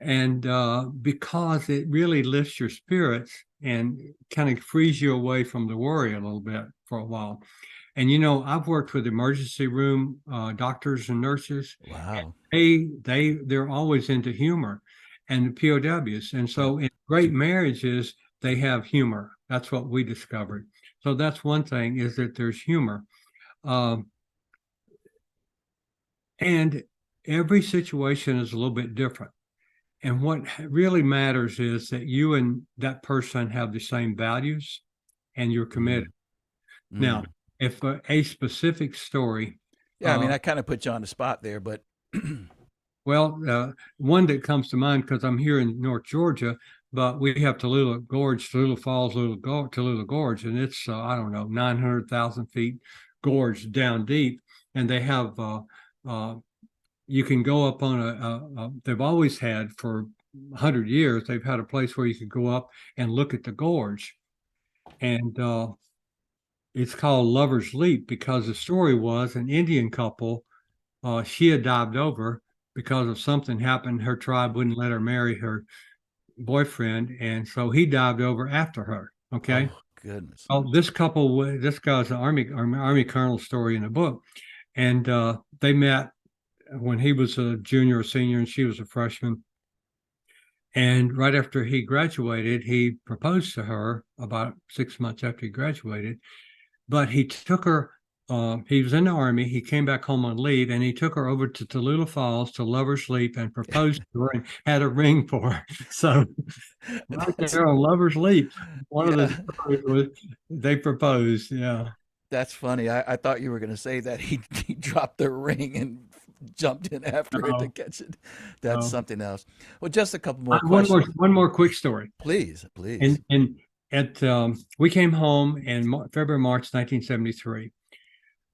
And because it really lifts your spirits and kind of frees you away from the worry a little bit for a while. And I've worked with emergency room doctors and nurses. Wow. They're always into humor, and the POWs. And Yeah. so in great marriages, they have humor. That's what we discovered. So that's one thing, is that there's humor. Um, and every situation is a little bit different. And what really matters is that you and that person have the same values and you're committed. Now, if a specific story, Yeah, I mean, I kind of put you on the spot there, but well, one that comes to mind because I'm here in North Georgia, but we have Tallulah Gorge, Tallulah Falls, Tallulah Gorge, and it's I don't know 900,000 feet gorge down deep, and they have you can go up on they've always had for 100 years. They've had a place where you could go up and look at the gorge, and it's called Lover's Leap because the story was an Indian couple. She had dived over because of something happened. Her tribe wouldn't let her marry her boyfriend, and so he dived over after her. Okay. oh goodness. Oh, this couple, this guy's an army colonel story in the book, and they met when he was a junior or senior, and she was a freshman. And right after he graduated, he proposed to her about 6 months after he graduated. But he took her. He was in the army. He came back home on leave, and he took her over to Tallulah Falls to Lover's Leap and proposed to her and had a ring for her. So right there on Lover's Leap, one of the stories was they proposed. Yeah, that's funny. I thought you were going to say that he dropped the ring and jumped in after it to catch it. That's something else. Well, just a couple more questions. One more quick story, please. And at we came home in February, March 1973.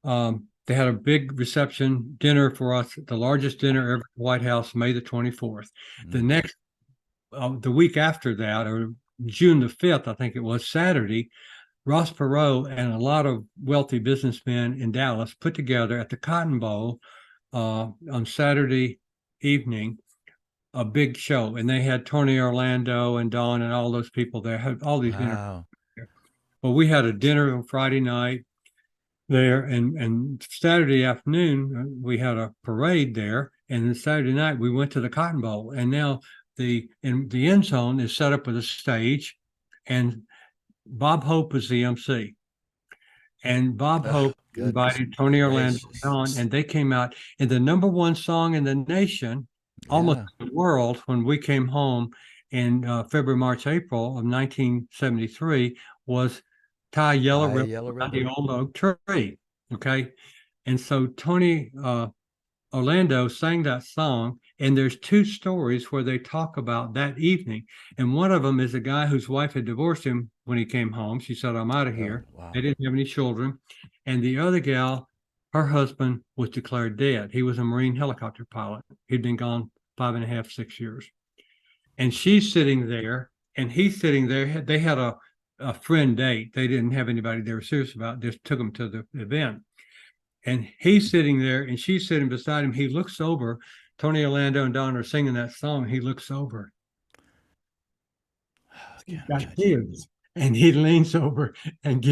They had a big reception dinner for us, the largest dinner ever at the White House, May the 24th. The next, the week after that, or June the 5th, I think it was, Saturday, Ross Perot and a lot of wealthy businessmen in Dallas put together at the Cotton Bowl on Saturday evening a big show. And they had Tony Orlando and Don and all those people there, had all these dinners. Well, we had a dinner on Friday night there, and Saturday afternoon we had a parade there, and then Saturday night we went to the Cotton Bowl, and now the end zone is set up with a stage, and Bob Hope was the MC, and Bob Hope invited Tony Orlando on, and they came out, and the number one song in the nation, almost the world, when we came home in February, March, April of 1973 was Tie Yellow Ribbon on the Old Oak Tree. Okay. And so Tony Orlando sang that song, and there's two stories where they talk about that evening. And one of them is a guy whose wife had divorced him when he came home. She said, I'm out of here. They didn't have any children. And the other gal, her husband was declared dead. He was a Marine helicopter pilot. He'd been gone 5.5, 6 years. And she's sitting there, and he's sitting there. They had a friend date. They didn't have anybody they were serious about, just took them to the event. And he's sitting there and she's sitting beside him. He looks over. Tony Orlando and Don are singing that song. He looks over. Got tears. And he leans over and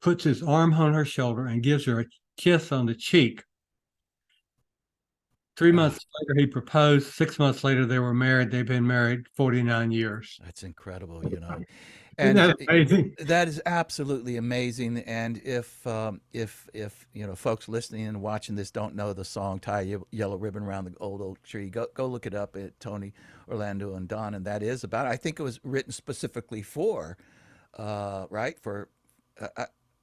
puts his arm on her shoulder and gives her a kiss on the cheek. 3 months later, he proposed. 6 months later, they were married. They've been married 49 years. That's incredible, And isn't that amazing? That is absolutely amazing. And if folks listening and watching this don't know the song "Tie Yellow Ribbon Around the Old Oak Tree," go look it up at Tony Orlando and Don, and that is about. I think it was written specifically for, right for.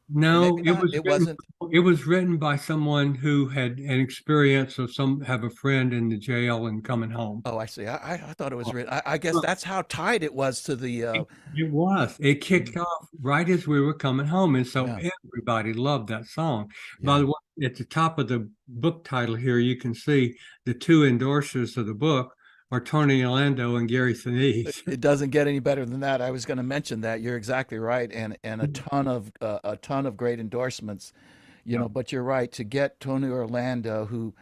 No, it wasn't. It was written by someone who had an experience of have a friend in the jail and coming home. Oh, I see. I thought it was written. I guess that's how tied it was to the. It was. It kicked off right as we were coming home, and so everybody loved that song. By the way, at the top of the book title here, you can see the two endorsers of the book are Tony Orlando and Gary Sinise. It doesn't get any better than that. I was going to mention that. You're exactly right, and a ton of great endorsements, But you're right, to get Tony Orlando, who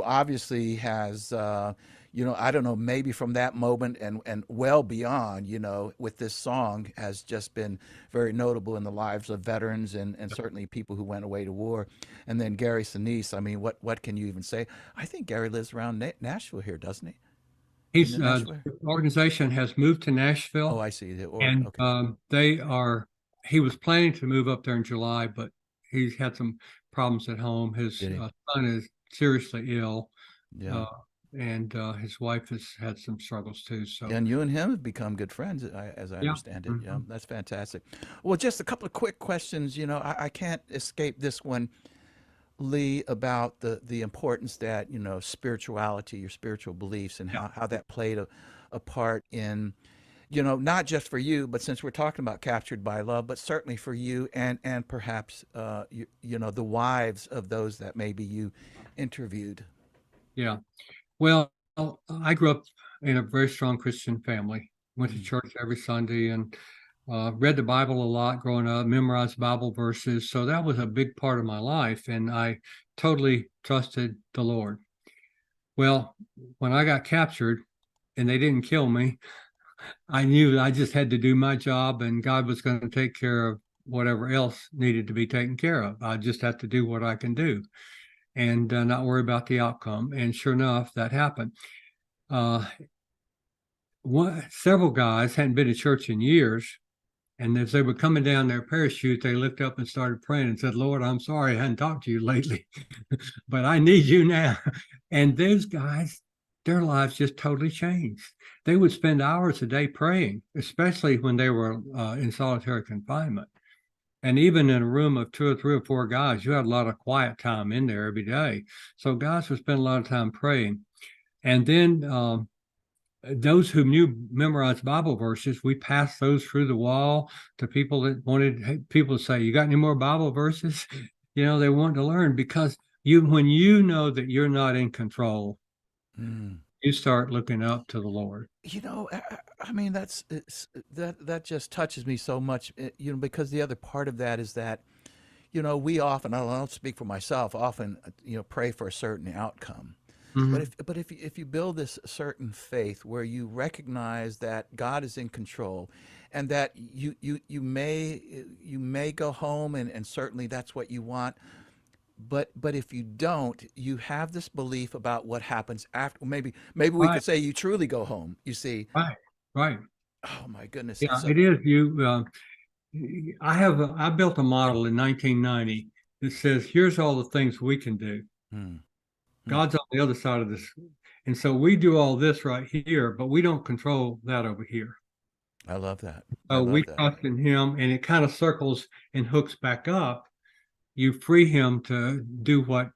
obviously has, I don't know, maybe from that moment and well beyond, with this song has just been very notable in the lives of veterans and certainly people who went away to war. And then Gary Sinise, I mean, what can you even say? I think Gary lives around Nashville here, doesn't he? The organization has moved to Nashville. Oh, I see. He was planning to move up there in July, but he's had some problems at home. His son is seriously ill. Yeah. and his wife has had some struggles too. So And you and him have become good friends, as I yeah. understand it. Yeah, Mhm. that's fantastic. Well, just a couple of quick questions. I can't escape this one, Lee, about the importance that spirituality, your spiritual beliefs, and Yeah. how that played a part in not just for you, but since we're talking about captured by love, but certainly for you and perhaps the wives of those that maybe you interviewed. Yeah. Well, I grew up in a very strong Christian family. Went to Mm. church every Sunday and read the Bible a lot growing up, memorized Bible verses. So that was a big part of my life, and I totally trusted the Lord. Well, when I got captured and they didn't kill me, I knew I just had to do my job, and God was going to take care of whatever else needed to be taken care of. I just have to do what I can do and not worry about the outcome. And sure enough, that happened. Uh, Several guys hadn't been to church in years. And as they were coming down their parachute, they looked up and started praying and said, Lord, I'm sorry I hadn't talked to you lately, but I need you now. And those guys, their lives just totally changed. They would spend hours a day praying, especially when they were in solitary confinement. And even in a room of two or three or four guys, you had a lot of quiet time in there every day. So guys would spend a lot of time praying. And then those who knew memorized Bible verses, we passed those through the wall to people that wanted people to say, "You got any more Bible verses?" They wanted to learn because when you know that you're not in control, Mm. you start looking up to the Lord. I mean, that just touches me so much, because the other part of that is that, we often, I don't speak for myself, often, pray for a certain outcome. But Mhm. if you build this certain faith where you recognize that God is in control, and that you may go home, and certainly that's what you want, but if you don't, you have this belief about what happens after. Maybe we Right, could say you truly go home. You see, right, right. oh my goodness, Yeah, so it is. I built a model in 1990 that says, "Here's all the things we can do. hmm, hmm, God's on the other side of this, and so we do all this right here, but we don't control that over here." I love that. I So we love that. trust in him, and it kind of circles and hooks back up. You free him to do what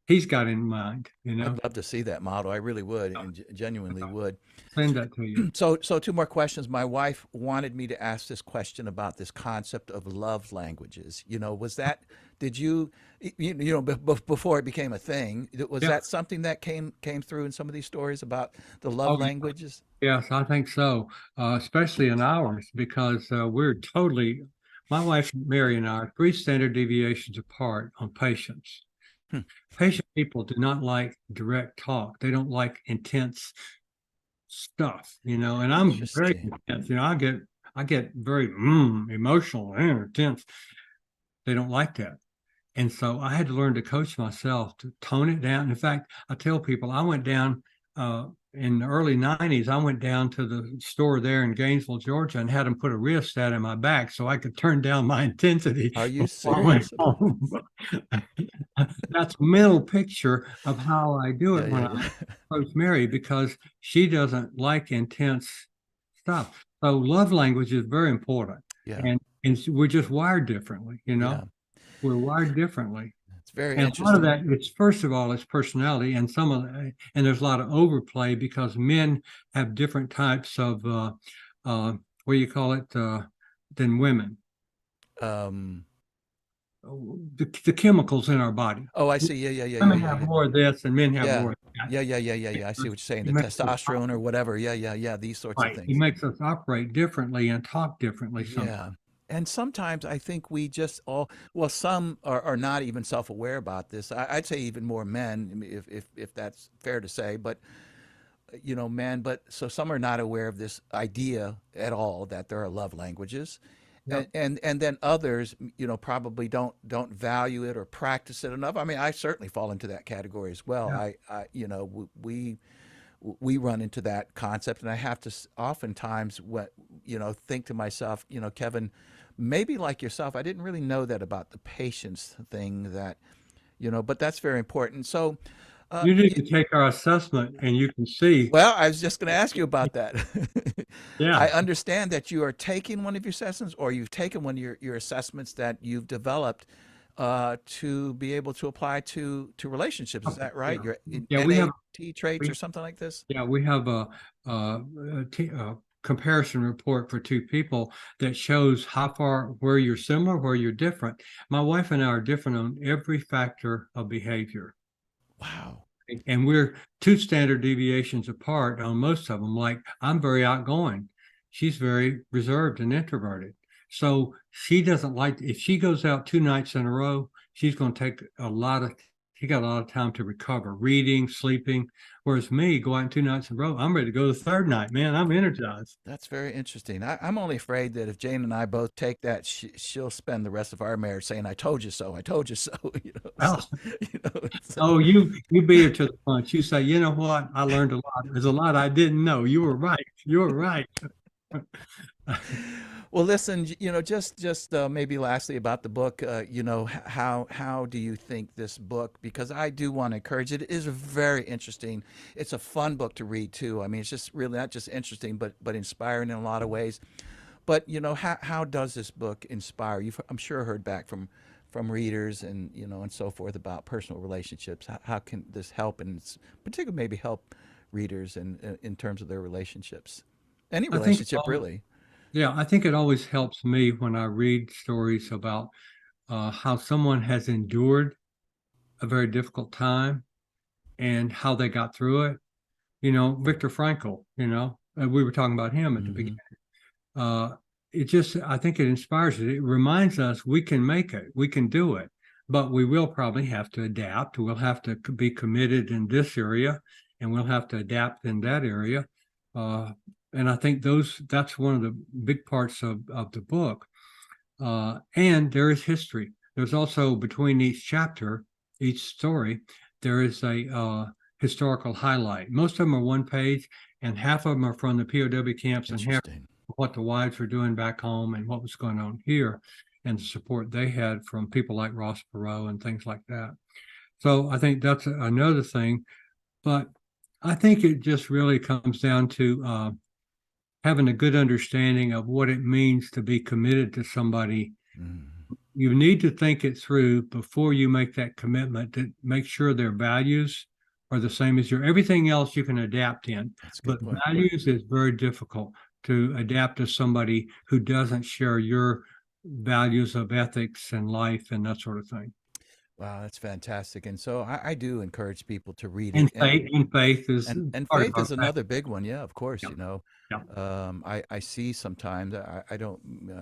he's got in mind, I'd love to see that model. I really would, and genuinely would. Send that to you. So two more questions. My wife wanted me to ask this question about this concept of love languages. Was that, did you, before it became a thing, was Yeah. that something that came through in some of these stories about the love Oh, languages? yes, I think so. Especially in ours, because we're totally, my wife Mary and I are three standard deviations apart on patience. Hmm, Patient people do not like direct talk. They don't like intense stuff, and I'm very interesting. intense. I get very emotional and intense. They don't like that. And so I had to learn to coach myself to tone it down. In fact, I tell people I went down in the early 90s, I went down to the store there in Gainesville, Georgia, and had them put a rheostat in my back so I could turn down my intensity Are you before I went serious? home. That's a mental picture of how I do Yeah, it yeah, when I yeah, approach Mary because she doesn't like intense stuff. So love language is very important. yeah, And we're just wired differently, yeah. we're wired differently. It's very And a lot of interesting. that, it's first of all, it's personality, and and there's a lot of overplay because men have different types of what do you call it, than women. Um, The chemicals in our body. oh, I see. Yeah, yeah, yeah, yeah, Women yeah, have yeah. more of this, and men have Yeah. more of that. Yeah, yeah, yeah, yeah, yeah. I see what you're saying. It The makes us testosterone or whatever. Yeah, yeah, yeah. These sorts of right. It things. makes us operate differently and talk differently Yeah. sometimes. And sometimes I think we just well, some are not even self-aware about this. I'd say even more men, I mean, if that's fair to say, but men, but so some are not aware of this idea at all that there are love languages. Yep. And then others, probably don't value it or practice it enough. I mean, I certainly fall into that category as well. Yeah. We run into that concept, and I have to oftentimes think to myself, Kevin, maybe like yourself, I didn't really know that about the patience thing, that but that's very important. So You need to take our assessment and you can see. Well, I was just going to ask you about that. I Yeah. understand that you are taking one of your assessments, or you've taken one of your assessments that you've developed to be able to apply to relationships. Is that Yeah. right? Your Yeah, NAT traits or we, something like this? yeah, we have a comparison report for two people that shows how far, where you're similar, where you're different. My wife and I are different on every factor of behavior. Wow. And we're two standard deviations apart on most of them. Like I'm very outgoing. She's very reserved and introverted. So she doesn't like, if she goes out 2 nights in a row, she's going to take she got a lot of time to recover, reading, sleeping. Whereas me, go out 2 nights in a row, I'm ready to go the third night, man. I'm energized. That's very interesting. I'm only afraid that if Jane and I both take that, she'll spend the rest of our marriage saying, "I told you so. I told you so." You know, so, Well, so oh, you beat her to the punch. You say, you know what? I learned a lot. There's a lot I didn't know. You were right. You were right. well, listen, just maybe lastly about the book, how do you think this book? Because I do want to encourage it. It is very interesting. It's a fun book to read too. I mean, it's just really not just interesting, but inspiring in a lot of ways. But how does this book inspire you? I'm sure heard back from readers and so forth about personal relationships. How can this help, and particularly maybe help readers in terms of their relationships? Any I think, relationship, really. yeah, I think it always helps me when I read stories about how someone has endured a very difficult time and how they got through it. Viktor Frankl, we were talking about him at the beginning. Hmm. Uh, I think it inspires it. It reminds us we can make it, we can do it, but we will probably have to adapt. We'll have to be committed in this area, and we'll have to adapt in that area. Uh, and I think that's one of the big parts of the book. And there is history. There's also between each chapter, each story, there is a historical highlight. Most of them are one page, and half of them are from the POW camps, and half Interesting. what the wives were doing back home and what was going on here, and the support they had from people like Ross Perot and things like that. So I think that's another thing. But I think it just really comes down to having a good understanding of what it means to be committed to somebody. Mm, You need to think it through before you make that commitment, to make sure their values are the same as your everything else you can adapt in. that's a But good point. values is very difficult to adapt to somebody who doesn't share your values of ethics and life and that sort of thing. Wow, that's fantastic. And so I do encourage people to read it. And faith is And part of faith our is faith. another big one. Yeah, of course. Yeah, yeah. I see sometimes, I don't,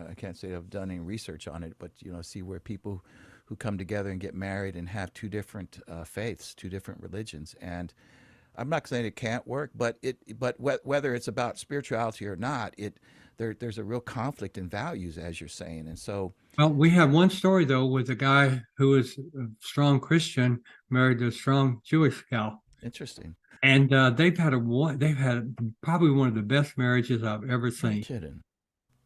I can't say I've done any research on it, but, see where people who come together and get married and have two different faiths, two different religions. And I'm not saying it can't work, but whether it's about spirituality or not, there's a real conflict in values, as you're saying. And so, Well, we have one story though with a guy who is a strong Christian married to a strong Jewish gal. interesting. And they've had probably one of the best marriages I've ever No seen. kidding.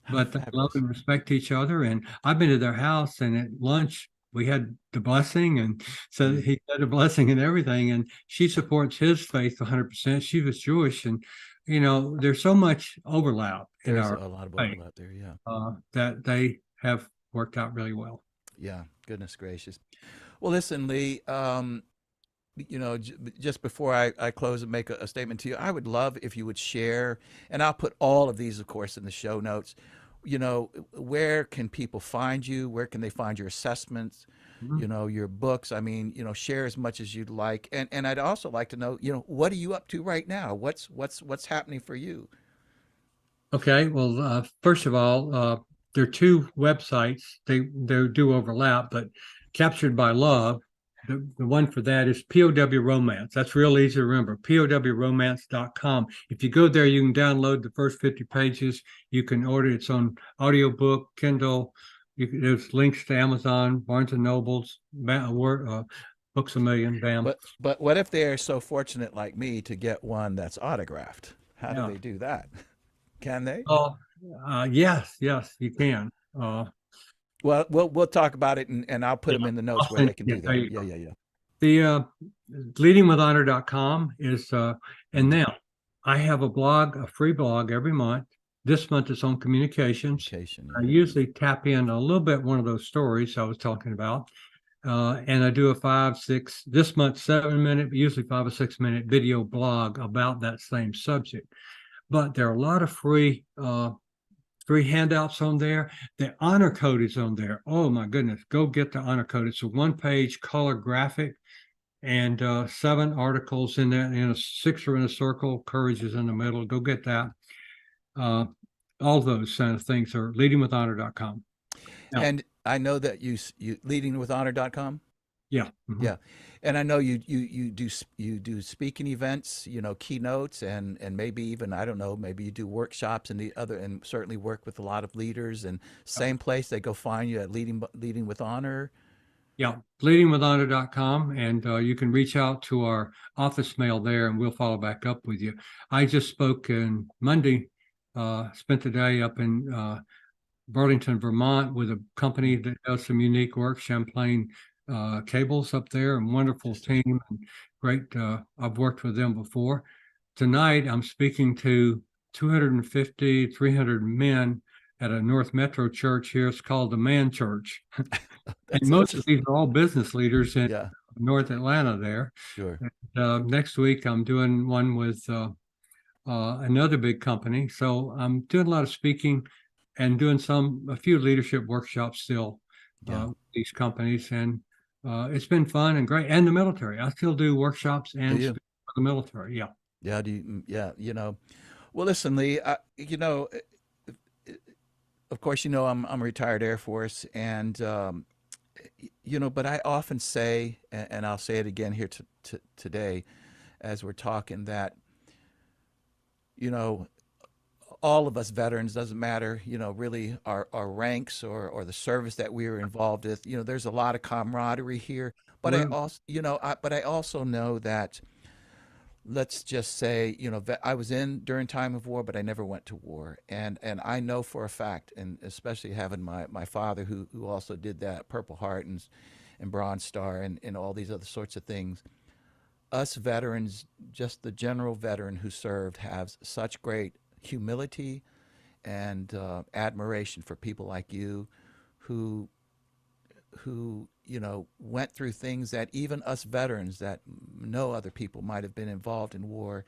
How But they love fabulous. and respect each other. And I've been to their house, and at lunch we had the blessing, and so Mm. he said a blessing and everything. And she supports his faith 100%. She was Jewish, and there's so much overlap in There's our a lot of faith overlap there. Yeah. that they have worked out really well. Yeah. Goodness gracious. Well, listen, Lee, just before I close and make a statement to you, I would love if you would share, and I'll put all of these, of course, in the show notes. Where can people find you? Where can they find your assessments? Mhm. Your books. I mean, share as much as you'd like. And I'd also like to know, what are you up to right now? What's happening for you? Okay, well, first of all, there are two websites. They do overlap, but Captured by Love, the one for that is POW Romance. That's real easy to remember. POWromance.com. If you go there, you can download the first 50 pages. You can order its on audiobook, Kindle. There's links to Amazon, Barnes and Nobles, Books a Million, BAM. But what if they're so fortunate like me to get one that's autographed? How do Yeah. they do that? Can they? Oh, yes, you can. Well, we'll talk about it, and I'll put Yeah, them in the I'll notes where send they can you. do There that. you Yeah, go. yeah, yeah. The leadingwithhonor.com is, and now I have a blog, a free blog every month. This month it's on communications. I usually tap in a little bit one of those stories I was talking about. And I do a 5-6, this month 7-minute, but usually 5 or 6 minute video blog about that same subject. But there are a lot of free handouts on there. The honor code is on there. Oh my goodness, go get the honor code. It's a 1-page color graphic and 7 articles in there. 6 are in a circle. Courage is in the middle. Go get that. All those kind of things are leadingwithhonor.com. Now, and I know that you leadingwithhonor.com. Yeah. Mm-hmm. Yeah. And I know you do speaking events, keynotes, and maybe even, I don't know, maybe you do workshops and certainly work with a lot of leaders, and same place they go find you at Leading with Honor. Yeah, leadingwithhonor.com, and you can reach out to our office mail there, and we'll follow back up with you. I just spoke on Monday, spent the day up in Burlington, Vermont, with a company that does some unique work, Champlain Cables up there, and wonderful team, and great. I've worked with them before. Tonight, I'm speaking to 250, 300 men at a North Metro church here. It's called the Man Church. And most of these are all business leaders in North Atlanta there. Sure. And, next week, I'm doing one with another big company. So I'm doing a lot of speaking and doing a few leadership workshops still with these companies. And it's been fun and great. And the military. I still do workshops and speak for the military. Yeah. Yeah. Well, listen, Lee, of course, I'm a retired Air Force, and but I often say, and I'll say it again here today, as we're talking, that all of us veterans, doesn't matter, really our ranks or the service that we were involved with. There's a lot of camaraderie here, but I also, I also know that. Let's just say, I was in during time of war, but I never went to war. And I know for a fact, and especially having my father who also did that, Purple Heart and Bronze Star and all these other sorts of things, us veterans, just the general veteran who served, has such great humility and admiration for people like you who went through things that even us veterans that no other people might have been involved in war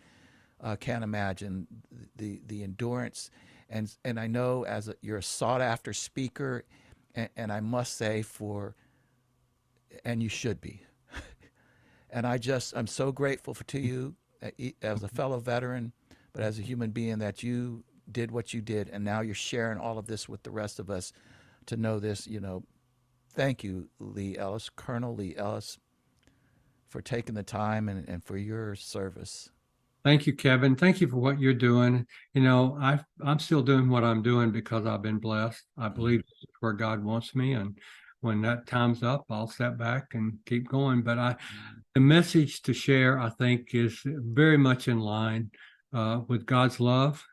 can't imagine. The endurance, and I know you're a sought after speaker, and I must say and you should be. And I'm so grateful to you as a fellow veteran, but as a human being, that you did what you did, and now you're sharing all of this with the rest of us to know this. Thank you, Lee Ellis, Colonel Lee Ellis, for taking the time and for your service. Thank you, Kevin. Thank you for what you're doing. I'm still doing what I'm doing because I've been blessed. I believe this is where God wants me. And when that time's up, I'll step back and keep going. But the message to share, I think, is very much in line with God's love.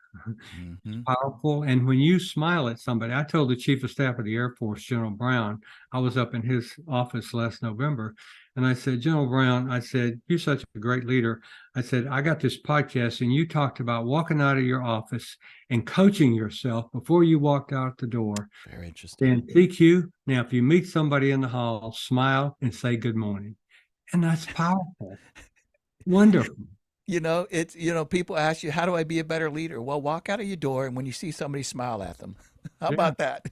It's powerful. And when you smile at somebody, I told the Chief of Staff of the Air Force, General Brown, I was up in his office last November, and I said, General Brown, I said, you're such a great leader. I said, I got this podcast, and you talked about walking out of your office and coaching yourself before you walked out the door. Very interesting. And TQ, now, if you meet somebody in the hall, smile and say good morning. And that's powerful. Wonderful. It's, people ask you, how do I be a better leader? Well, walk out of your door, and when you see somebody, smile at them. How about that?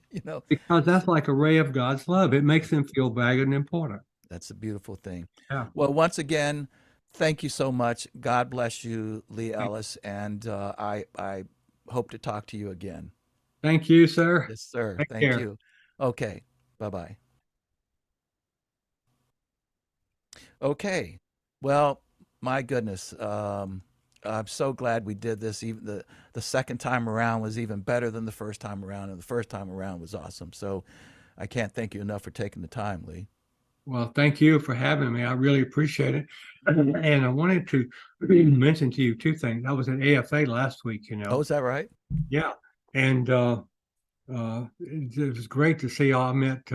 Because that's like a ray of God's love. It makes them feel valued and important. That's a beautiful thing. Yeah. Well, once again, thank you so much. God bless you, Lee Ellis. And I hope to talk to you again. Thank you, sir. Yes, sir. Take Thank care. you. Okay. Bye-bye. Okay. Well, my goodness. I'm so glad we did this. Even the second time around was even better than the first time around, and the first time around was awesome. So I can't thank you enough for taking the time, Lee. Well, thank you for having me. I really appreciate it. And I wanted to mention to you 2 things. I was at AFA last week, Oh, is that right? Yeah. And it was great to see. I met.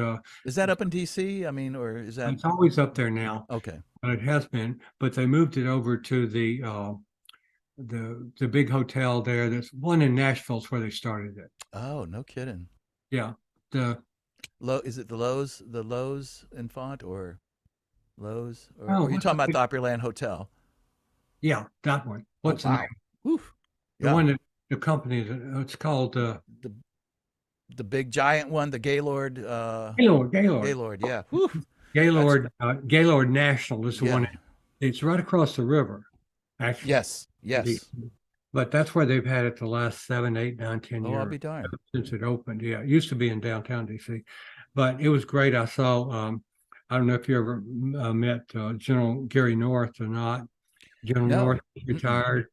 Is that up in DC? I mean, or is that It's always up there now, okay? but it has been. But they moved it over to the big hotel there. There's one in Nashville's where they started it. Oh, no kidding. Yeah, the Is it the Lowe's in Font or Lowe's, or oh, are you what's talking the about big, the Opryland Hotel? yeah, that one. Oh, What's the name? wow. Whew. The Yeah. one that the company that it's called The the big giant one, the Gaylord Gaylord. Gaylord. Gaylord, yeah. Whew. That's Gaylord National is the one. yeah. It's right across the river, actually. Yes. in Yes. DC. But that's where they've had it the last 7, 8, 9, 10 Oh, I'll years be darned. since it opened. Yeah, it used to be in downtown DC, but it was great. I saw. I don't know if you ever met General Gary North or not. General No. North is Mm-mm. retired.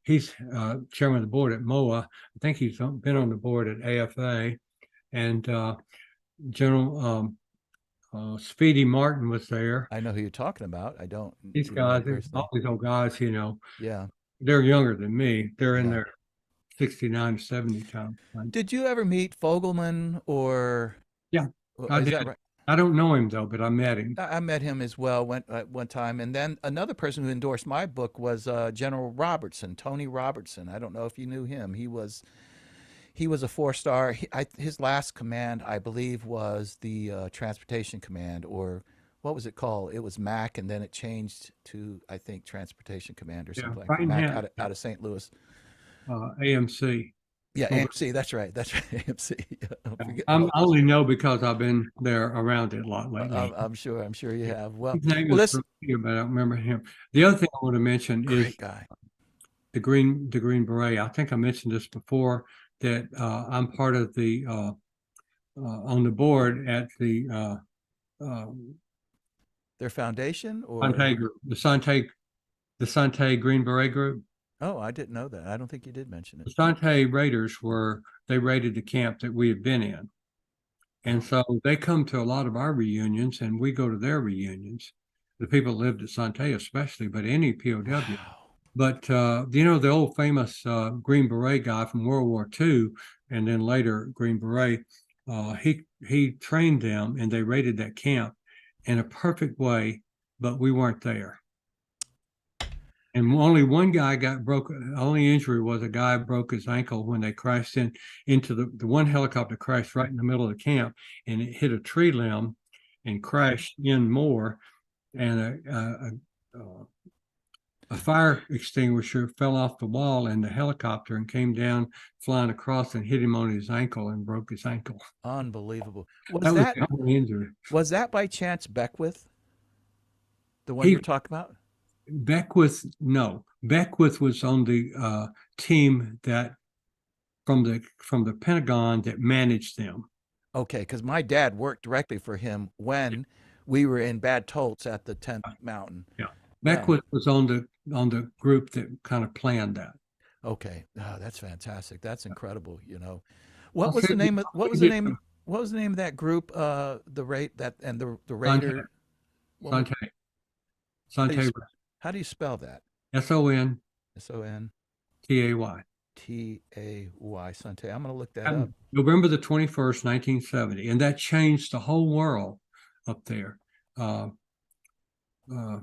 He's chairman of the board at MOA. I think he's been on the board at AFA. And General Speedy Martin was there. I know who you're talking about. I don't These even know him guys, personally. all these old guys, Yeah. they're younger than me. They're in Yeah. their 69 to 70 time. Did you ever meet Fogelman or Yeah, I is did. that right? I don't know him though, but I met him. I met him as well one time, and then another person who endorsed my book was General Robertson, Tony Robertson. I don't know if you knew him. He was a 4-star. His last command, I believe, was the Transportation Command, or what was it called? It was MAC, and then it changed to, I think, Transportation Command or Yeah, something like that. Brian MAC had out of St. Louis. AMC. Yeah, Over. AMC. That's right. That's right. AMC. Yeah, I'm forgetting I all this. only know because I've been there around it a lot lately. I'm sure. I'm sure you have. Well, His name well, is this familiar, but I don't remember him. The other thing I want to mention is great guy. the Green Beret. I think I mentioned this before that I'm part of the on the board at the uh, Their foundation, or Sante Group, the Sante Green Beret Group. oh, I didn't know that. I don't think you did mention it. The Sante Raiders they raided the camp that we had been in. And Oh, so they come to a lot of our reunions and we go to their reunions. The people that lived at Sante especially, but any POW. wow. But the old famous Green Beret guy from World War II, and then later Green Beret, he trained them, and they raided that camp in a perfect way, but we weren't there. And only one guy got broke. Only injury was a guy broke his ankle when they crashed into the one helicopter crashed right in the middle of the camp, and it hit a tree limb and crashed in more, and a fire extinguisher fell off the wall in the helicopter and came down flying across and hit him on his ankle and broke his ankle. Unbelievable. Was That was that the only injury. was that by chance Beckwith, the one He you're talking about? Beckwith, no, Beckwith was on the team that from the Pentagon that managed them. Okay, because my dad worked directly for him when we were in Bad Tolts at the 10th Mountain. Yeah, Yeah. Beckwith was on the group that kind of planned that. Okay. Oh, that's fantastic. That's incredible. I'll What was the send you. name of what was the name what was the name of that group? The rate that and the Sante Raider. What was, Sante how do you Sante how do you spell that? SONTAY. SONTAY. Sante. I'm gonna look that up. November the 21st, 1970, and that changed the whole world up there. Uh, uh,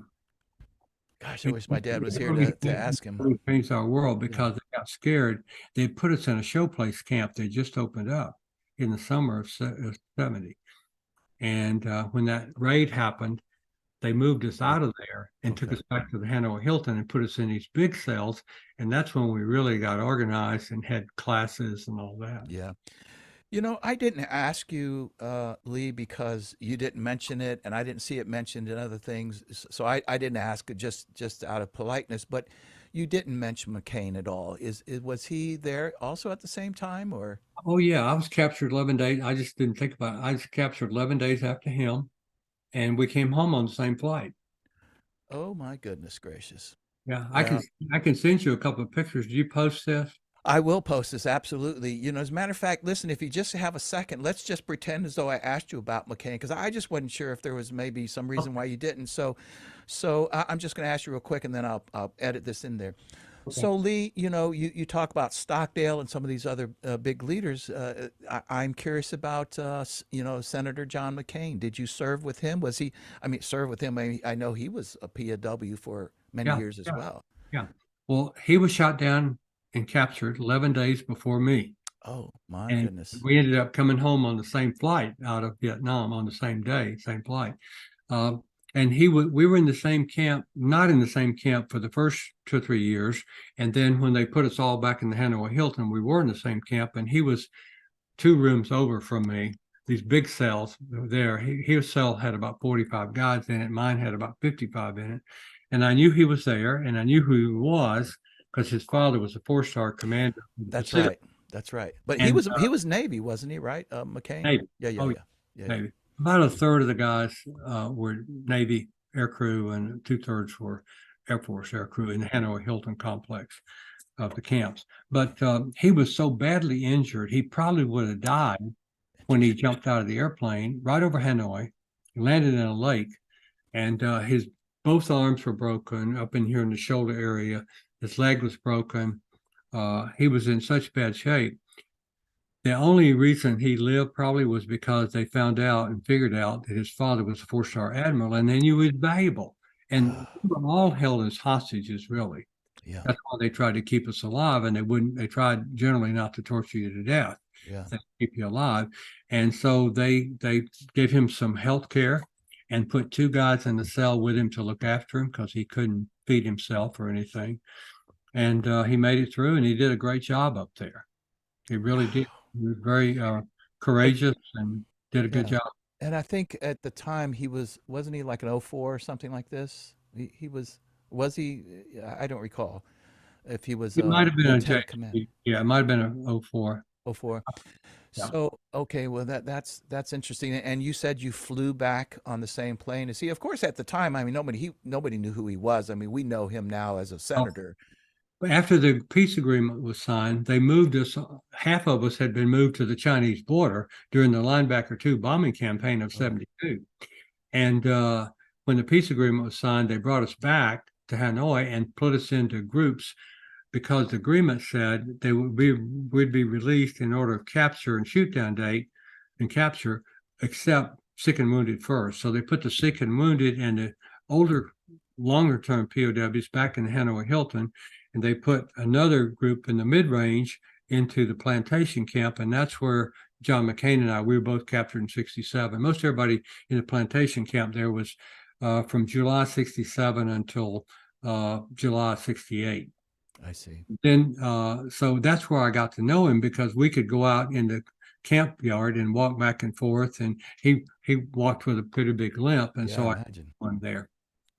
Gosh, I it wish my dad was here really to ask him. changed our world Yeah. because they got scared. They put us in a showplace camp. They just opened up in the summer of 70. And when that raid happened, they moved us out of there and took Okay. us back to the Hanoi Hilton and put us in these big cells. And that's when we really got organized and had classes and all that. Yeah. I didn't ask you, Lee, because you didn't mention it, and I didn't see it mentioned in other things. So I didn't ask it just out of politeness. But you didn't mention McCain at all. Was he there also at the same time, or? Oh, yeah. I was captured 11 days. I just didn't think about it. I was captured 11 days after him, and we came home on the same flight. Oh my goodness gracious! Yeah, I can Well, I can send you a couple of pictures. Did you post this? I will post this absolutely. As a matter of fact, listen, if you just have a second, let's just pretend as though I asked you about McCain because I just wasn't sure if there was maybe some reason why you didn't. So I'm just going to ask you real quick, and then I'll edit this in there. Okay. So Lee, you talk about Stockdale and some of these other big leaders. I'm curious about, Senator John McCain. Did you serve with him? Was he? I mean, serve with him. I know he was a POW for many Yeah, years as yeah, well. yeah. Well, he was shot down and captured 11 days before me. Oh my And goodness. we ended up coming home on the same flight out of Vietnam on the same day, same flight. Uh, and we were in the same camp, not in the same camp for the first 2 or 3 years. And then when they put us all back in the Hanoi Hilton, we were in the same camp, and he was 2 rooms over from me. These big cells there. His cell had about 45 guys in it. Mine had about 55 in it. And I knew he was there, and I knew who he was because his father was a 4-star commander in the That's Pacific. right. That's right. But he And was Navy, wasn't he? Right, McCain. Navy. Yeah, yeah, Oh, yeah, yeah, yeah. Navy. About a third of the guys were Navy aircrew, and 2/3 were Air Force aircrew in the Hanoi Hilton complex of the camps. But he was so badly injured, he probably would have died when he jumped out of the airplane right over Hanoi. He landed in a lake, and his both arms were broken up in here in the shoulder area. His leg was broken. He was in such bad shape. The only reason he lived probably was because they found out and figured out that his father was a 4-star admiral, and they knew he was valuable. And we were all held as hostages, really. Yeah, That's why they tried to keep us alive, and they tried generally not to torture you to death. yeah. They keep you alive. And so they gave him some health care and put 2 guys in the cell with him to look after him because he couldn't feed himself or anything. And he made it through, and he did a great job up there. He really did. He was very courageous and did a good Yeah. job. And I think at the time wasn't he like an 04 or something like this? Was he? I don't recall if he was It might have been a lieutenant command. JC. Yeah, it might have been a 04. 04. Yeah. So, okay, well that's interesting. And you said you flew back on the same plane. See, of course, at the time, I mean, nobody knew who he was. I mean, we know him now as a senator. After the peace agreement was signed, they moved us. Half of us had been moved to the Chinese border during the Linebacker 2 bombing campaign of Oh, 72. And when the peace agreement was signed, they brought us back to Hanoi and put us into groups because the agreement said we'd be released in order of capture and shoot down date and capture, except sick and wounded first. So they put the sick and wounded and the older, longer term POWs back in the Hanoi Hilton, and they put another group in the mid range into the plantation camp, and that's where John McCain and I, we were both captured in 67. Most everybody in the plantation camp there was from July 67 until July 68. I see. Then, so that's where I got to know him because we could go out in the camp yard and walk back and forth, and he walked with a pretty big limp, and Yeah, so I I imagine. went there.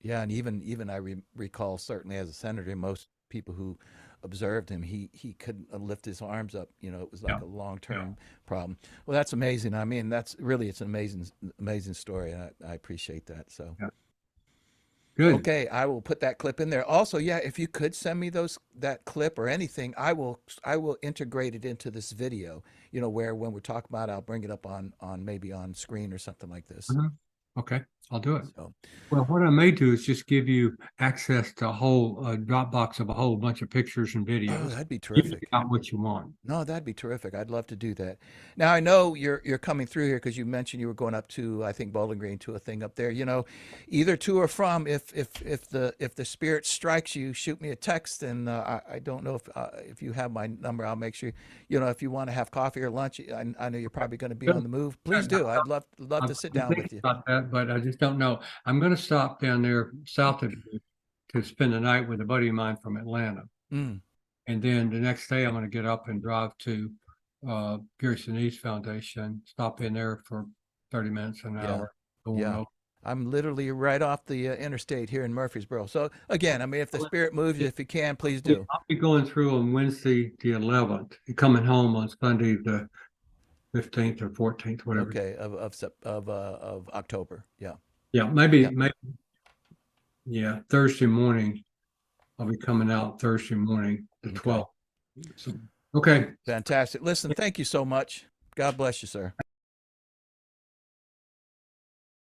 Yeah, and even I recall certainly as a senator, most people who observed him, he couldn't lift his arms up. It was Yeah, like a long yeah, term problem. Well, that's amazing. I mean, it's an amazing story, and I appreciate that. So. yeah. Good. Okay, I will put that clip in there. Also, yeah, if you could send me that clip or anything, I will integrate it into this video. Where when we're talking about it, I'll bring it up on maybe on screen or something like this. Mhm. Okay, I'll do it. So, Well, what I may do is just give you access to a whole Dropbox of a whole bunch of pictures and oh, videos. that'd be You pick terrific. out what you want. No, that'd be terrific. I'd love to do that. Now I know you're coming through here because you mentioned you were going up to, I think, Bowling Green, to a thing up there. Either to or from. If the spirit strikes you, shoot me a text. And I don't know if you have my number. I'll make sure. If you want to have coffee or lunch, I know you're probably going to be on the move. Please do. I'd love I'm to sit I'm down thinking with you. about that, but I just don't know. I'm going to stop down there south of you to spend the night with a buddy of mine from Atlanta. Mm, And then the next day, I'm going to get up and drive to Pearson East Foundation, stop in there for 30 minutes, an yeah, hour. Go on yeah. over. I'm literally right off the interstate here in Murfreesboro. So again, I mean, if the spirit moves you, if you can, please do. I'll be going through on Wednesday, the 11th, and coming home on Sunday, the 15th or 14th, whatever. Okay, of October. Yeah, Yeah, yeah. maybe, yeah, Thursday morning. I'll be coming out Thursday morning, the Okay. 12th. So, okay. Fantastic. Listen, thank you so much. God bless you, sir.